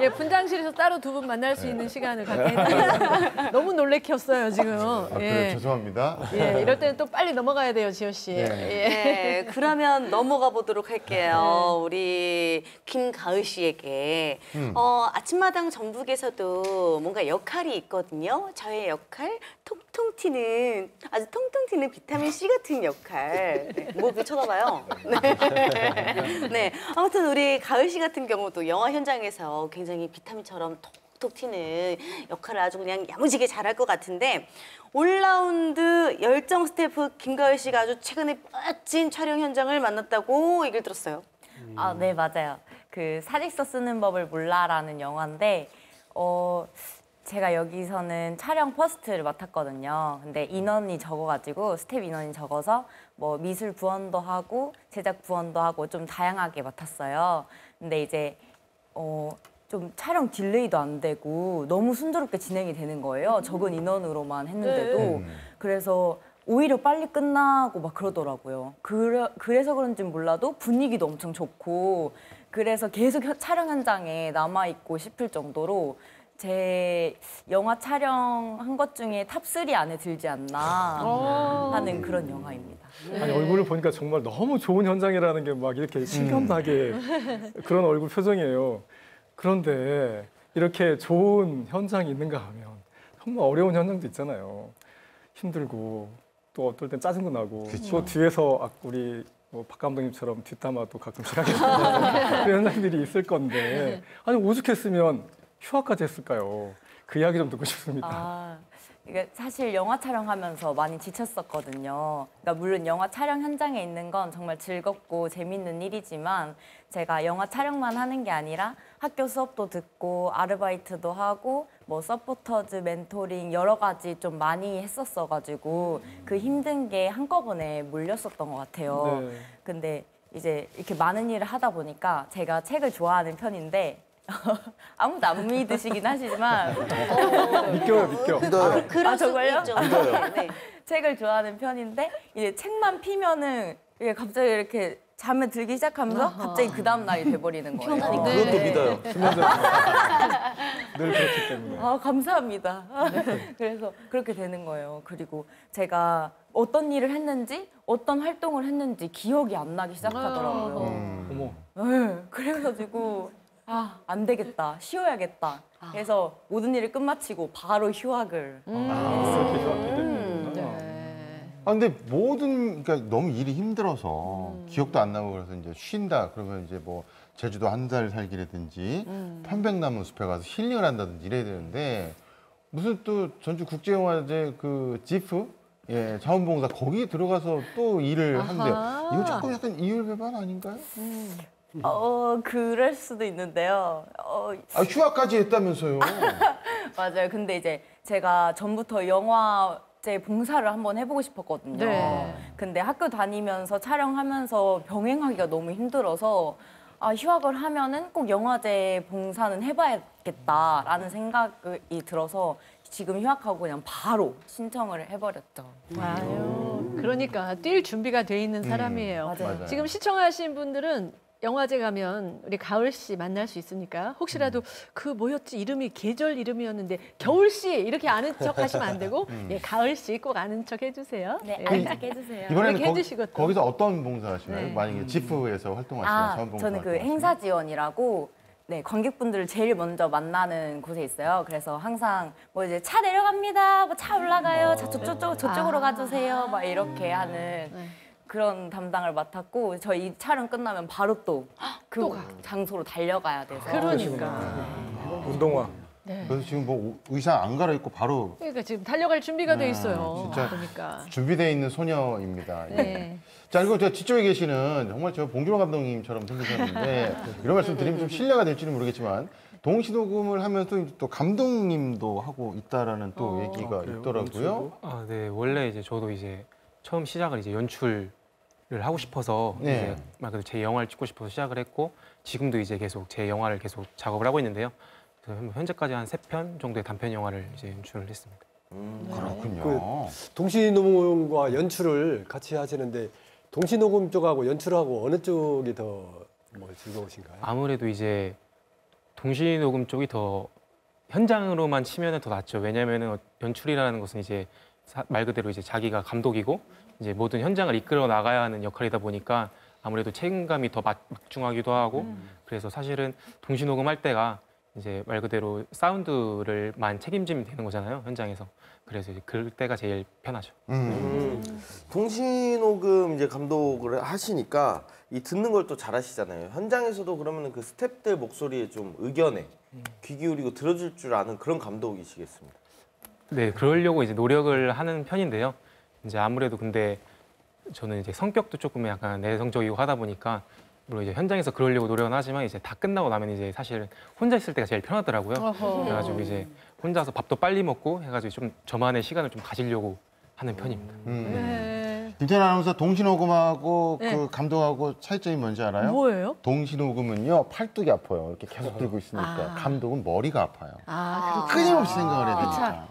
예, 분장실에서 따로 두 분 만날 수 있는 시간을 갖게 했는데 너무 놀래켰어요, 지금. 그래요. 죄송합니다. 예, 이럴 때는 또 빨리 넘어가야 돼요, 지호 씨. 네, 그러면 넘어가 보도록 할게요. 우리 김가을 씨에게 아침마당 전북에서도 뭔가 역할이 있거든요. 저의 역할 통통 튀는 아주 통통 튀는 비타민 C 같은 역할. 뭐 쳐다봐요. 네, 아무튼 우리 가을 씨 같은 경우도 영화 현장에서 굉장히 비타민처럼 톡톡 튀는 역할을 아주 그냥 야무지게 잘할 것 같은데 올라운드 열정 스태프 김가을 씨가 아주 최근에 멋진 촬영 현장을 만났다고 얘기를 들었어요. 아, 네, 맞아요. 그 사직서 쓰는 법을 몰라라는 영화인데 제가 여기서는 촬영 퍼스트를 맡았거든요. 근데 인원이 적어가지고 스텝 인원이 적어서 뭐 미술 부원도 하고 제작 부원도 하고 좀 다양하게 맡았어요. 근데 이제 좀 촬영 딜레이도 안 되고 너무 순조롭게 진행이 되는 거예요. 적은 인원으로만 했는데도. 그래서 오히려 빨리 끝나고 막 그러더라고요. 그래서 그런지는 몰라도 분위기도 엄청 좋고 그래서 계속 촬영 현장에 남아있고 싶을 정도로 제 영화 촬영한 것 중에 탑3 안에 들지 않나 하는 그런 영화입니다. 아니 얼굴을 보니까 정말 너무 좋은 현장이라는 게 막 이렇게 실감나게 그런 얼굴 표정이에요. 그런데 이렇게 좋은 현장이 있는가 하면 정말 어려운 현장도 있잖아요. 힘들고 또 어떨 땐 짜증도 나고 그쵸. 또 뒤에서 우리 박 감독님처럼 뒷담화도 가끔씩 하게 되는 그런 현상들이 있을 건데 아니 오죽했으면 휴학까지 했을까요? 그 이야기 좀 듣고 싶습니다. 이게 사실 영화 촬영하면서 많이 지쳤었거든요. 그러니까 물론 영화 촬영 현장에 있는 건 정말 즐겁고 재밌는 일이지만 제가 영화 촬영만 하는 게 아니라 학교 수업도 듣고 아르바이트도 하고 뭐 서포터즈, 멘토링 여러 가지 좀 많이 했었어가지고 그 힘든 게 한꺼번에 몰렸었던 것 같아요. 네. 근데 이제 이렇게 많은 일을 하다 보니까 제가 책을 좋아하는 편인데 아무도 안 믿으시긴 하시지만 믿겨요. 그럴 수 정말요? 있죠. 네. 책을 좋아하는 편인데 이제 책만 피면은 이게 갑자기 이렇게 잠에 들기 시작하면서 갑자기 그 다음 날이 돼버리는 거예요. 그것도 믿어요. 늘 그렇기 때문에. 감사합니다. 그래서 그렇게 되는 거예요. 그리고 제가 어떤 일을 했는지 어떤 활동을 했는지 기억이 안 나기 시작하더라고요. 어머. 네, 그래가지고 안 되겠다, 쉬어야겠다. 그래서 모든 일을 끝마치고 바로 휴학을 그렇게 휴학이 됐는구나. 근데 그러니까 너무 일이 힘들어서 기억도 안 나고 그래서 이제 쉰다 그러면 이제 뭐 제주도 한 달 살기라든지 편백나무 숲에 가서 힐링을 한다든지 이래야 되는데 무슨 또 전주 국제영화제 그 지프 자원봉사 거기에 들어가서 또 일을 하는데 이거 조금 약간 이율배반 아닌가요? 그럴 수도 있는데요. 휴학까지 했다면서요? 맞아요. 근데 이제 제가 전부터 영화제 봉사를 한번 해보고 싶었거든요. 네. 근데 학교 다니면서 촬영하면서 병행하기가 너무 힘들어서 휴학을 하면은 꼭 영화제 봉사는 해봐야겠다라는 생각이 들어서 지금 휴학하고 그냥 바로 신청을 해버렸죠. 아유, 그러니까 뛸 준비가 돼 있는 사람이에요. 맞아요. 지금 시청하신 분들은 영화제 가면 우리 가을 씨 만날 수 있으니까 혹시라도 그 뭐였지 이름이 계절 이름이었는데 겨울 씨 이렇게 아는 척 하시면 안 되고 가을 씨 꼭 아는 척 해주세요. 네, 알게 해주세요. 이번에는 그렇게 해주시고 또. 거기서 어떤 봉사 하시나요? 네. 만약에 지프에서 활동하시면 자원봉사 저는 그 활동하시면? 행사 지원이라고 관객분들을 제일 먼저 만나는 곳에 있어요. 그래서 항상 뭐 이제 차 내려갑니다, 뭐 차 올라가요, 저쪽으로 가주세요, 막 이렇게 하는 그런 담당을 맡았고 저희 촬영 끝나면 바로 또 그 장소로 달려가야 돼서. 그러니까. 운동화. 그래서 지금 뭐 의상 안 갈아입고 바로 그러니까 지금 달려갈 준비가 돼 있어요. 진짜 그러니까. 준비되어 있는 소녀입니다. 네. 자, 그리고 저 뒤쪽에 계시는 정말 저 봉준호 감독님처럼 생기셨는데 이런 말씀 드리면 좀 신뢰가 될지는 모르겠지만 동시녹음을 하면서 또 감독님도 하고 있다라는 또 얘기가 있더라고요. 네. 원래 이제 저도 이제 처음 시작을 이제 연출을 하고 싶어서 이제 막 제 영화를 찍고 싶어서 시작을 했고 지금도 이제 계속 제 영화를 계속 작업을 하고 있는데요. 그래서 현재까지 한 3편 정도의 단편 영화를 이제 연출을 했습니다. 그렇군요. 동시녹음과 연출을 같이 하시는데 동시녹음 쪽하고 연출하고 어느 쪽이 더 뭐 즐거우신가요? 아무래도 이제 동시 녹음 쪽이 더 현장으로만 치면은 더 낫죠. 왜냐면은 연출이라는 것은 이제 말 그대로 이제 자기가 감독이고 이제 모든 현장을 이끌어 나가야 하는 역할이다 보니까 아무래도 책임감이 더 막중하기도 하고 그래서 사실은 동시 녹음할 때가 이제 말 그대로 사운드를만 책임지면 되는 거잖아요, 현장에서. 그래서 이제 그럴 때가 제일 편하죠. 동시녹음 이제 감독을 하시니까 이 듣는 걸 또 잘하시잖아요. 현장에서도 그러면 그 스태프들 목소리에 좀 의견에 귀 기울이고 들어줄 줄 아는 그런 감독이시겠습니다. 네, 그러려고 이제 노력을 하는 편인데요. 이제 아무래도 근데 저는 이제 성격도 조금 약간 내성적이고 하다 보니까 물론 이제 현장에서 그러려고 노력은 하지만 이제 다 끝나고 나면 이제 사실 혼자 있을 때가 제일 편하더라고요. 그래가지고 이제 혼자서 밥도 빨리 먹고 해가지고 좀 저만의 시간을 좀 가지려고 하는 편입니다. 김태현 아나운서 동시녹음하고 그 감독하고 차이점이 뭔지 알아요? 뭐예요? 동시녹음은요 팔뚝이 아파요. 이렇게 계속 들고 있으니까 감독은 머리가 아파요. 끊임없이 생각을 해야 되니까.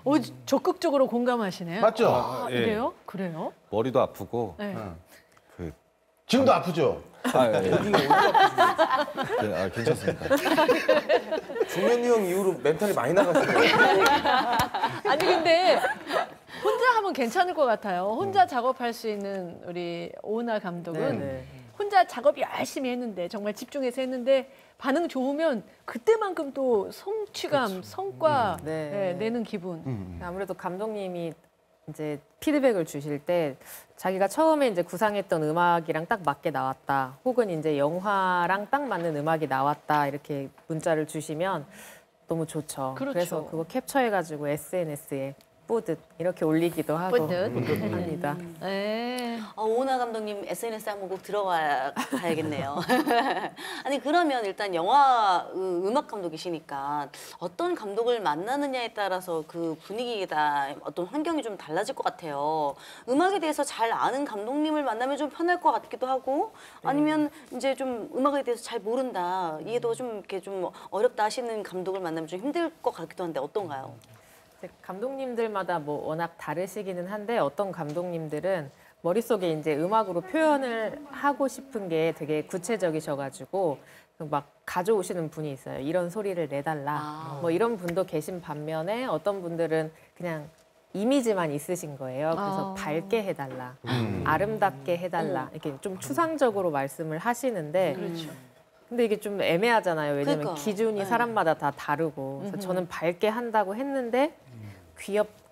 적극적으로 공감하시네요. 맞죠? 그래요? 그래요? 머리도 아프고 네. 지금도 아프죠? 괜찮습니다. 종현이 형 이후로 멘탈이 많이 나갔어요. 아니 근데 혼자 하면 괜찮을 것 같아요. 혼자 작업할 수 있는 우리 오은하 감독은 혼자 작업 열심히 했는데 정말 집중해서 했는데 반응 좋으면 그때만큼 또 성취감, 성과 내는 기분. 아무래도 감독님이 이제 피드백을 주실 때 자기가 처음에 이제 구상했던 음악이랑 딱 맞게 나왔다. 혹은 이제 영화랑 딱 맞는 음악이 나왔다. 이렇게 문자를 주시면 너무 좋죠. 그렇죠. 그래서 그거 캡처해가지고 SNS에 뿌듯 이렇게 올리기도 하고 합니다. 네. 오은하 감독님 SNS 한번 꼭 들어가 가야겠네요. 아니 그러면 일단 영화 음악 감독이시니까 어떤 감독을 만나느냐에 따라서 그 분위기가 어떤 환경이 좀 달라질 것 같아요. 음악에 대해서 잘 아는 감독님을 만나면 좀 편할 것 같기도 하고 아니면 이제 좀 음악에 대해서 잘 모른다 이해도가 좀 이렇게 좀 어렵다 하시는 감독을 만나면 좀 힘들 것 같기도 한데 어떤가요? 감독님들마다 뭐 워낙 다르시기는 한데 어떤 감독님들은 머릿속에 이제 음악으로 표현을 하고 싶은 게 되게 구체적이셔가지고 막 가져오시는 분이 있어요. 이런 소리를 내달라. 뭐 이런 분도 계신 반면에 어떤 분들은 그냥 이미지만 있으신 거예요. 그래서 밝게 해달라. 아름답게 해달라. 이렇게 좀 추상적으로 말씀을 하시는데 근데 이게 좀 애매하잖아요. 왜냐면 그러니까. 기준이 사람마다 다 다르고. 그래서 저는 밝게 한다고 했는데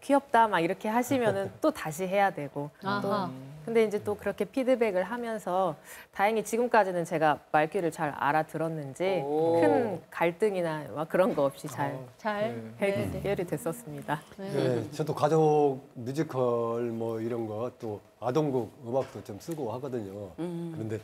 귀엽다 막 이렇게 하시면은 또 다시 해야 되고. 또 근데 이제 또 그렇게 피드백을 하면서 다행히 지금까지는 제가 말귀를 잘 알아들었는지 큰 갈등이나 막 그런 거 없이 잘 해결이 됐었습니다. 네, 저도 가족 뮤지컬 뭐 이런 거 또 아동곡 음악도 좀 쓰고 하거든요. 그런데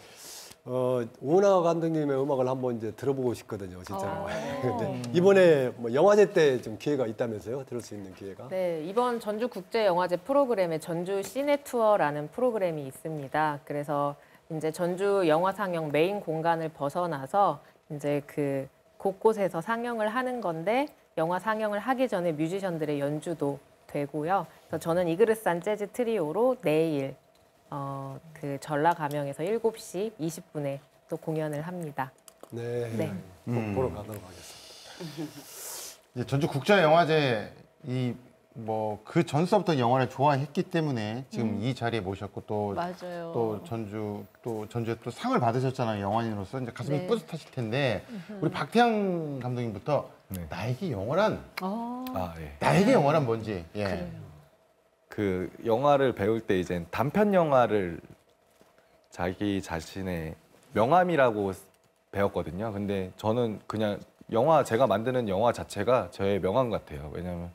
오은하 감독님의 음악을 한번 이제 들어보고 싶거든요, 진짜로. 근데 이번에 뭐 영화제 때 좀 기회가 있다면서요? 들을 수 있는 기회가? 네, 이번 전주 국제영화제 프로그램에 전주 시내 투어라는 프로그램이 있습니다. 그래서 이제 전주 영화 상영 메인 공간을 벗어나서 이제 그 곳곳에서 상영을 하는 건데 영화 상영을 하기 전에 뮤지션들의 연주도 되고요. 그래서 저는 이그르산 재즈 트리오로 내일 그 전라가명에서 7시 20분에 또 공연을 합니다. 네, 네. 꼭 보러 가도록 하겠습니다. 이제 전주 국제영화제 뭐 그 전서부터 영화를 좋아했기 때문에 지금 이 자리에 모셨고 또 맞아요. 또 전주에 또 상을 받으셨잖아요. 영화인으로서 이제 가슴이 네. 뿌듯하실 텐데 우리 박태양 감독님부터 나에게 영화란 나에게 영화란 뭔지 그 영화를 배울 때 이제 단편 영화를 자기 자신의 명함이라고 배웠거든요. 근데 저는 그냥 제가 만드는 영화 자체가 저의 명함 같아요. 왜냐하면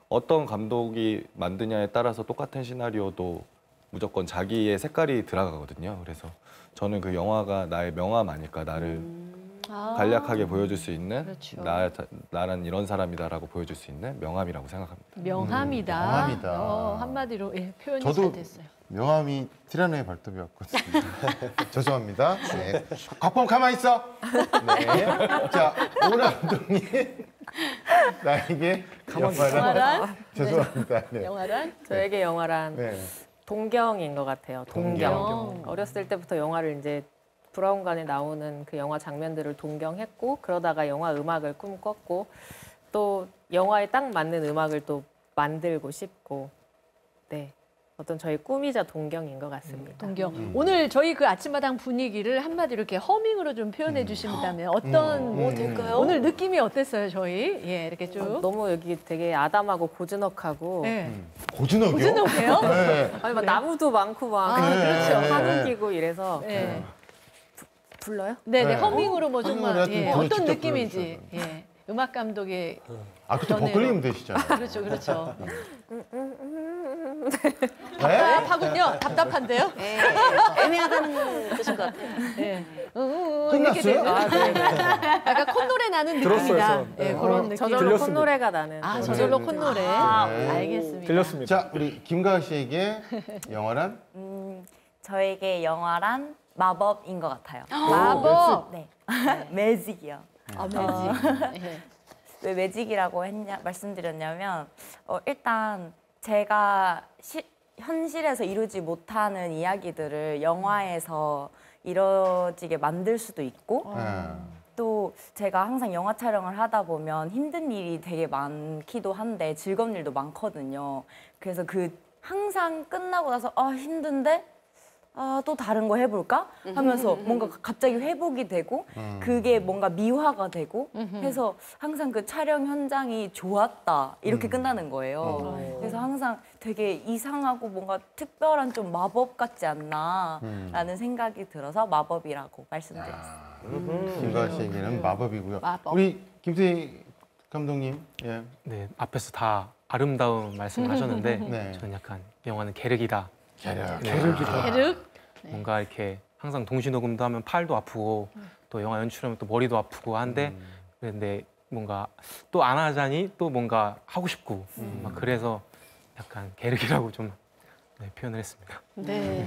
어떤 감독이 만드냐에 따라서 똑같은 시나리오도 무조건 자기의 색깔이 들어가거든요. 그래서 저는 그 영화가 나의 명함 아닐까, 나를 간략하게 보여줄 수 있는 그렇죠. 나란 이런 사람이다라고 보여줄 수 있는 명함이라고 생각합니다. 명함이다. 명함이다. 한마디로 표현이 저도 잘 됐어요. 명함이 티라노의 발톱이었거든요. 죄송합니다. 네. 곽범 가만히 있어. 네. 자, 오은하 감독님 나에게 영화란 죄송합니다. 네. 영화란? 저에게 영화란 네. 동경인 것 같아요. 동경. 어렸을 때부터 영화를 이제 브라운관에 나오는 그 영화 장면들을 동경했고 그러다가 영화 음악을 꿈꿨고 또 영화에 딱 맞는 음악을 또 만들고 싶고 네. 어떤 저의 꿈이자 동경인 것 같습니다. 동경. 오늘 저희 그 아침마당 분위기를 한마디로 이렇게 허밍으로 좀 표현해 주신다면 어떤 될까요? 오늘 느낌이 어땠어요, 저희? 예, 이렇게 쭉. 너무 여기 되게 아담하고 고즈넉하고 네. 고즈넉이요? 고즈넉해요? 네. 아니 막 나무도 많고 막 그렇죠. 한옥이고 이래서 네. 불러요? 네, 네. 허밍으로 뭐 정말 허밍으로 예, 해도 어떤 직접 느낌인지. 예. 음악 감독의 그때 전에로. 버클리면 되시잖아요. 그렇죠, 그렇죠. 네? 답답하군요. 답답한데요? 네, 애매하다는 뜻인 것 같아요. 예. 끝났어요? 네. 약간 콧노래 나는 느낌이다. 예, 그런 느낌. 저절로 들렸습니다. 콧노래가 나는. 저절로 콧노래. 네. 알겠습니다. 들렸습니다. 자, 우리 김가을 씨에게 영화란? 저에게 영화란 마법인 것 같아요. 마법. 네. 매직이요. 매직. 예. 왜 매직이라고 말씀드렸냐면 일단 제가 현실에서 이루지 못하는 이야기들을 영화에서 이루어지게 만들 수도 있고 또 제가 항상 영화 촬영을 하다 보면 힘든 일이 되게 많기도 한데 즐거운 일도 많거든요. 그래서 항상 끝나고 나서 힘든데 또 다른 거 해볼까? 하면서 뭔가 갑자기 회복이 되고 그게 뭔가 미화가 되고 해서 항상 그 촬영 현장이 좋았다 이렇게 끝나는 거예요. 그래서 항상 되게 이상하고 뭔가 특별한 좀 마법 같지 않나라는 생각이 들어서 마법이라고 말씀드렸어요. 김가을 씨에게는 마법이고요. 마법. 우리 김태희 감독님, 예. 네, 앞에서 다 아름다운 말씀을 하셨는데 네. 저는 약간 영화는 계륵이다. 계륵. 계륵. 뭔가 이렇게 항상 동시녹음도 하면 팔도 아프고 또 영화 연출하면 또 머리도 아프고 한데 그런데 뭔가 또 안 하자니 또 뭔가 하고 싶고 막 그래서 약간 계륵이라고 좀 표현을 했습니다. 네.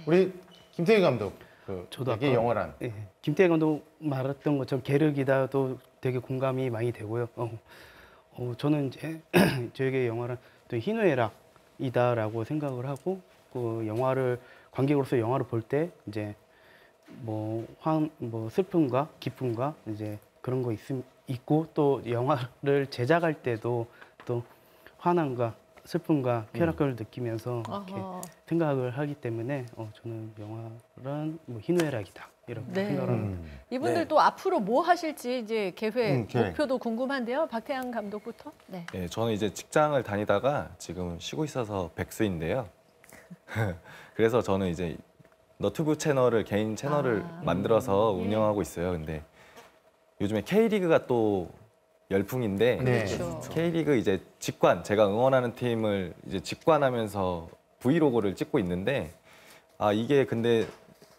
우리 김태희 감독, 저도 이게 아까, 영화란. 예, 김태희 감독 말했던 것처럼 계륵이다도 되게 공감이 많이 되고요. 저는 이제 저에게 영화란 또 희노애락이다라고 생각을 하고 그 영화를 관객으로서 영화를 볼 때 이제 뭐 슬픔과 기쁨과 이제 그런 거 있고 또 영화를 제작할 때도 또 화남과 슬픔과 쾌락감을 느끼면서 이렇게 생각을 하기 때문에 저는 영화란 뭐 희노애락이다 이렇게 네. 생각을 합니다. 이분들 또 앞으로 뭐 하실지 이제 계획, 계획. 목표도 궁금한데요. 박태양 감독부터. 네. 네, 저는 이제 직장을 다니다가 지금 쉬고 있어서 백수인데요. 그래서 저는 이제 너튜브 채널을 개인 채널을 만들어서 운영하고 있어요. 근데 요즘에 K리그가 또 열풍인데 네. 그렇죠. K리그 이제 제가 응원하는 팀을 이제 직관하면서 브이로그를 찍고 있는데 이게 근데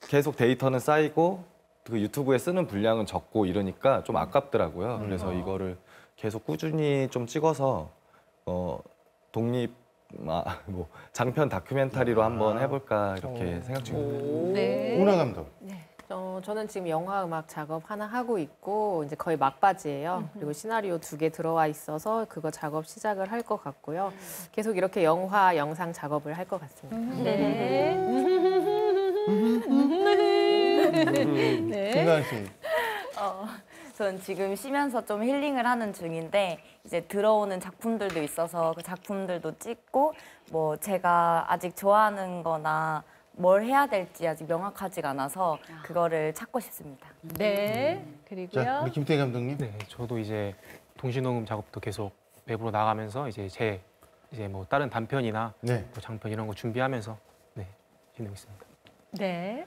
계속 데이터는 쌓이고 그 유튜브에 쓰는 분량은 적고 이러니까 좀 아깝더라고요. 그래서 이거를 계속 꾸준히 좀 찍어서 독립 뭐 장편 다큐멘터리로 한번 해볼까 이렇게 생각 중입니다. 네. 오나 감독. 저는 지금 영화 음악 작업 하나 하고 있고 이제 거의 막바지예요. 그리고 시나리오 2개 들어와 있어서 그거 작업 시작을 할 것 같고요. 계속 이렇게 영화, 영상 작업을 할 것 같습니다. 네. 네. 김가을 씨. 저는 지금 쉬면서 좀 힐링을 하는 중인데 이제 들어오는 작품들도 있어서 그 작품들도 찍고 뭐 제가 아직 좋아하는 거나 뭘 해야 될지 아직 명확하지가 않아서 그거를 찾고 싶습니다. 네. 그리고요. 자, 우리 김태희 감독님. 네, 저도 이제 동시녹음 작업도 계속 외부로 나가면서 이제 뭐 다른 단편이나 네. 뭐 장편 이런 거 준비하면서 지내고 있습니다. 네.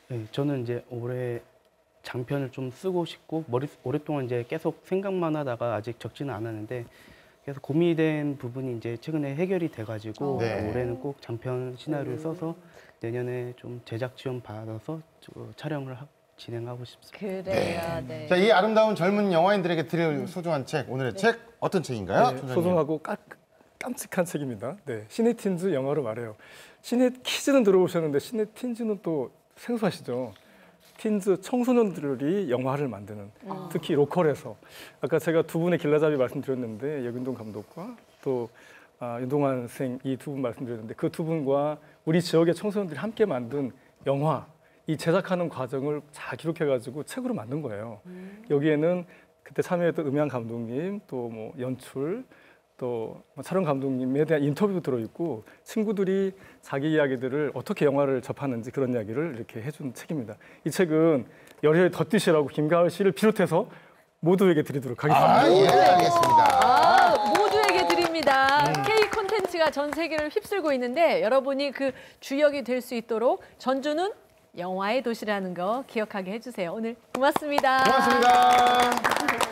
네, 저는 이제 올해 장편을 좀 쓰고 싶고 오랫동안 이제 계속 생각만 하다가 아직 적지는 않았는데 계속 고민된 부분이 이제 최근에 해결이 돼가지고 네. 올해는 꼭 장편 시나리오를 써서 내년에 좀 제작 지원 받아서 촬영을 진행하고 싶습니다. 그래요. 네. 자, 이 아름다운 젊은 영화인들에게 드릴 소중한 책, 오늘의 책 어떤 책인가요? 네, 총장님? 소중하고 깜찍한 책입니다. 네, 시네틴즈 영화로 말해요. 시네키즈는 들어보셨는데 시네틴즈는 또 생소하시죠? 틴즈 청소년들이 영화를 만드는 특히 로컬에서 아까 제가 두 분의 길라잡이 말씀드렸는데 여균동 감독과 또 윤동환 생 이 두 분 말씀드렸는데 그 두 분과 우리 지역의 청소년들이 함께 만든 영화 이 제작하는 과정을 잘 기록해가지고 책으로 만든 거예요. 여기에는 그때 참여했던 음향 감독님 또 뭐 연출 또 촬영 감독님에 대한 인터뷰도 들어있고 친구들이 자기 이야기들을 어떻게 영화를 접하는지 그런 이야기를 이렇게 해준 책입니다. 이 책은 열혈 덧띠시라고 김가을 씨를 비롯해서 모두에게 드리도록 하겠습니다. 예, 알겠습니다. 모두에게 드립니다. K 콘텐츠가 전 세계를 휩쓸고 있는데 여러분이 그 주역이 될 수 있도록 전주는 영화의 도시라는 거 기억하게 해주세요. 오늘 고맙습니다. 고맙습니다.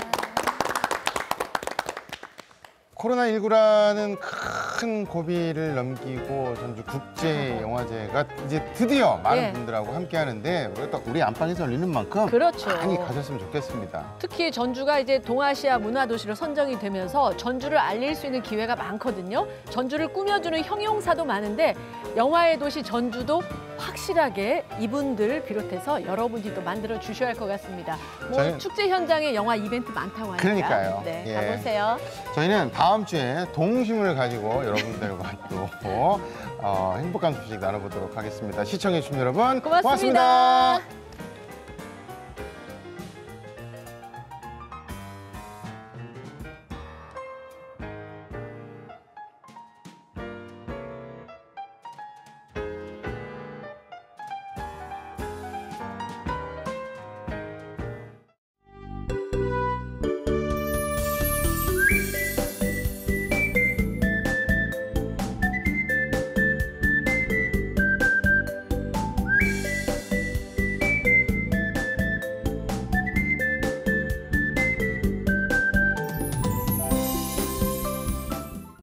코로나19라는 큰 고비를 넘기고 전주 국제영화제가 이제 드디어 많은 예. 분들하고 함께 하는데 우리 안방에서 열리는 만큼 그렇죠. 많이 가셨으면 좋겠습니다. 특히 전주가 이제 동아시아 문화도시로 선정이 되면서 전주를 알릴 수 있는 기회가 많거든요. 전주를 꾸며주는 형용사도 많은데 영화의 도시 전주도 확실하게 이분들 비롯해서 여러분이 또 만들어 주셔야 할 것 같습니다. 뭐 저는- 축제 현장에 영화 이벤트 많다고 하니까. 그러니까요. 네, 예. 가보세요. 저희는 다음 주에 동심을 가지고 여러분들과 또 행복한 소식 나눠보도록 하겠습니다. 시청해주신 여러분 고맙습니다. 고맙습니다.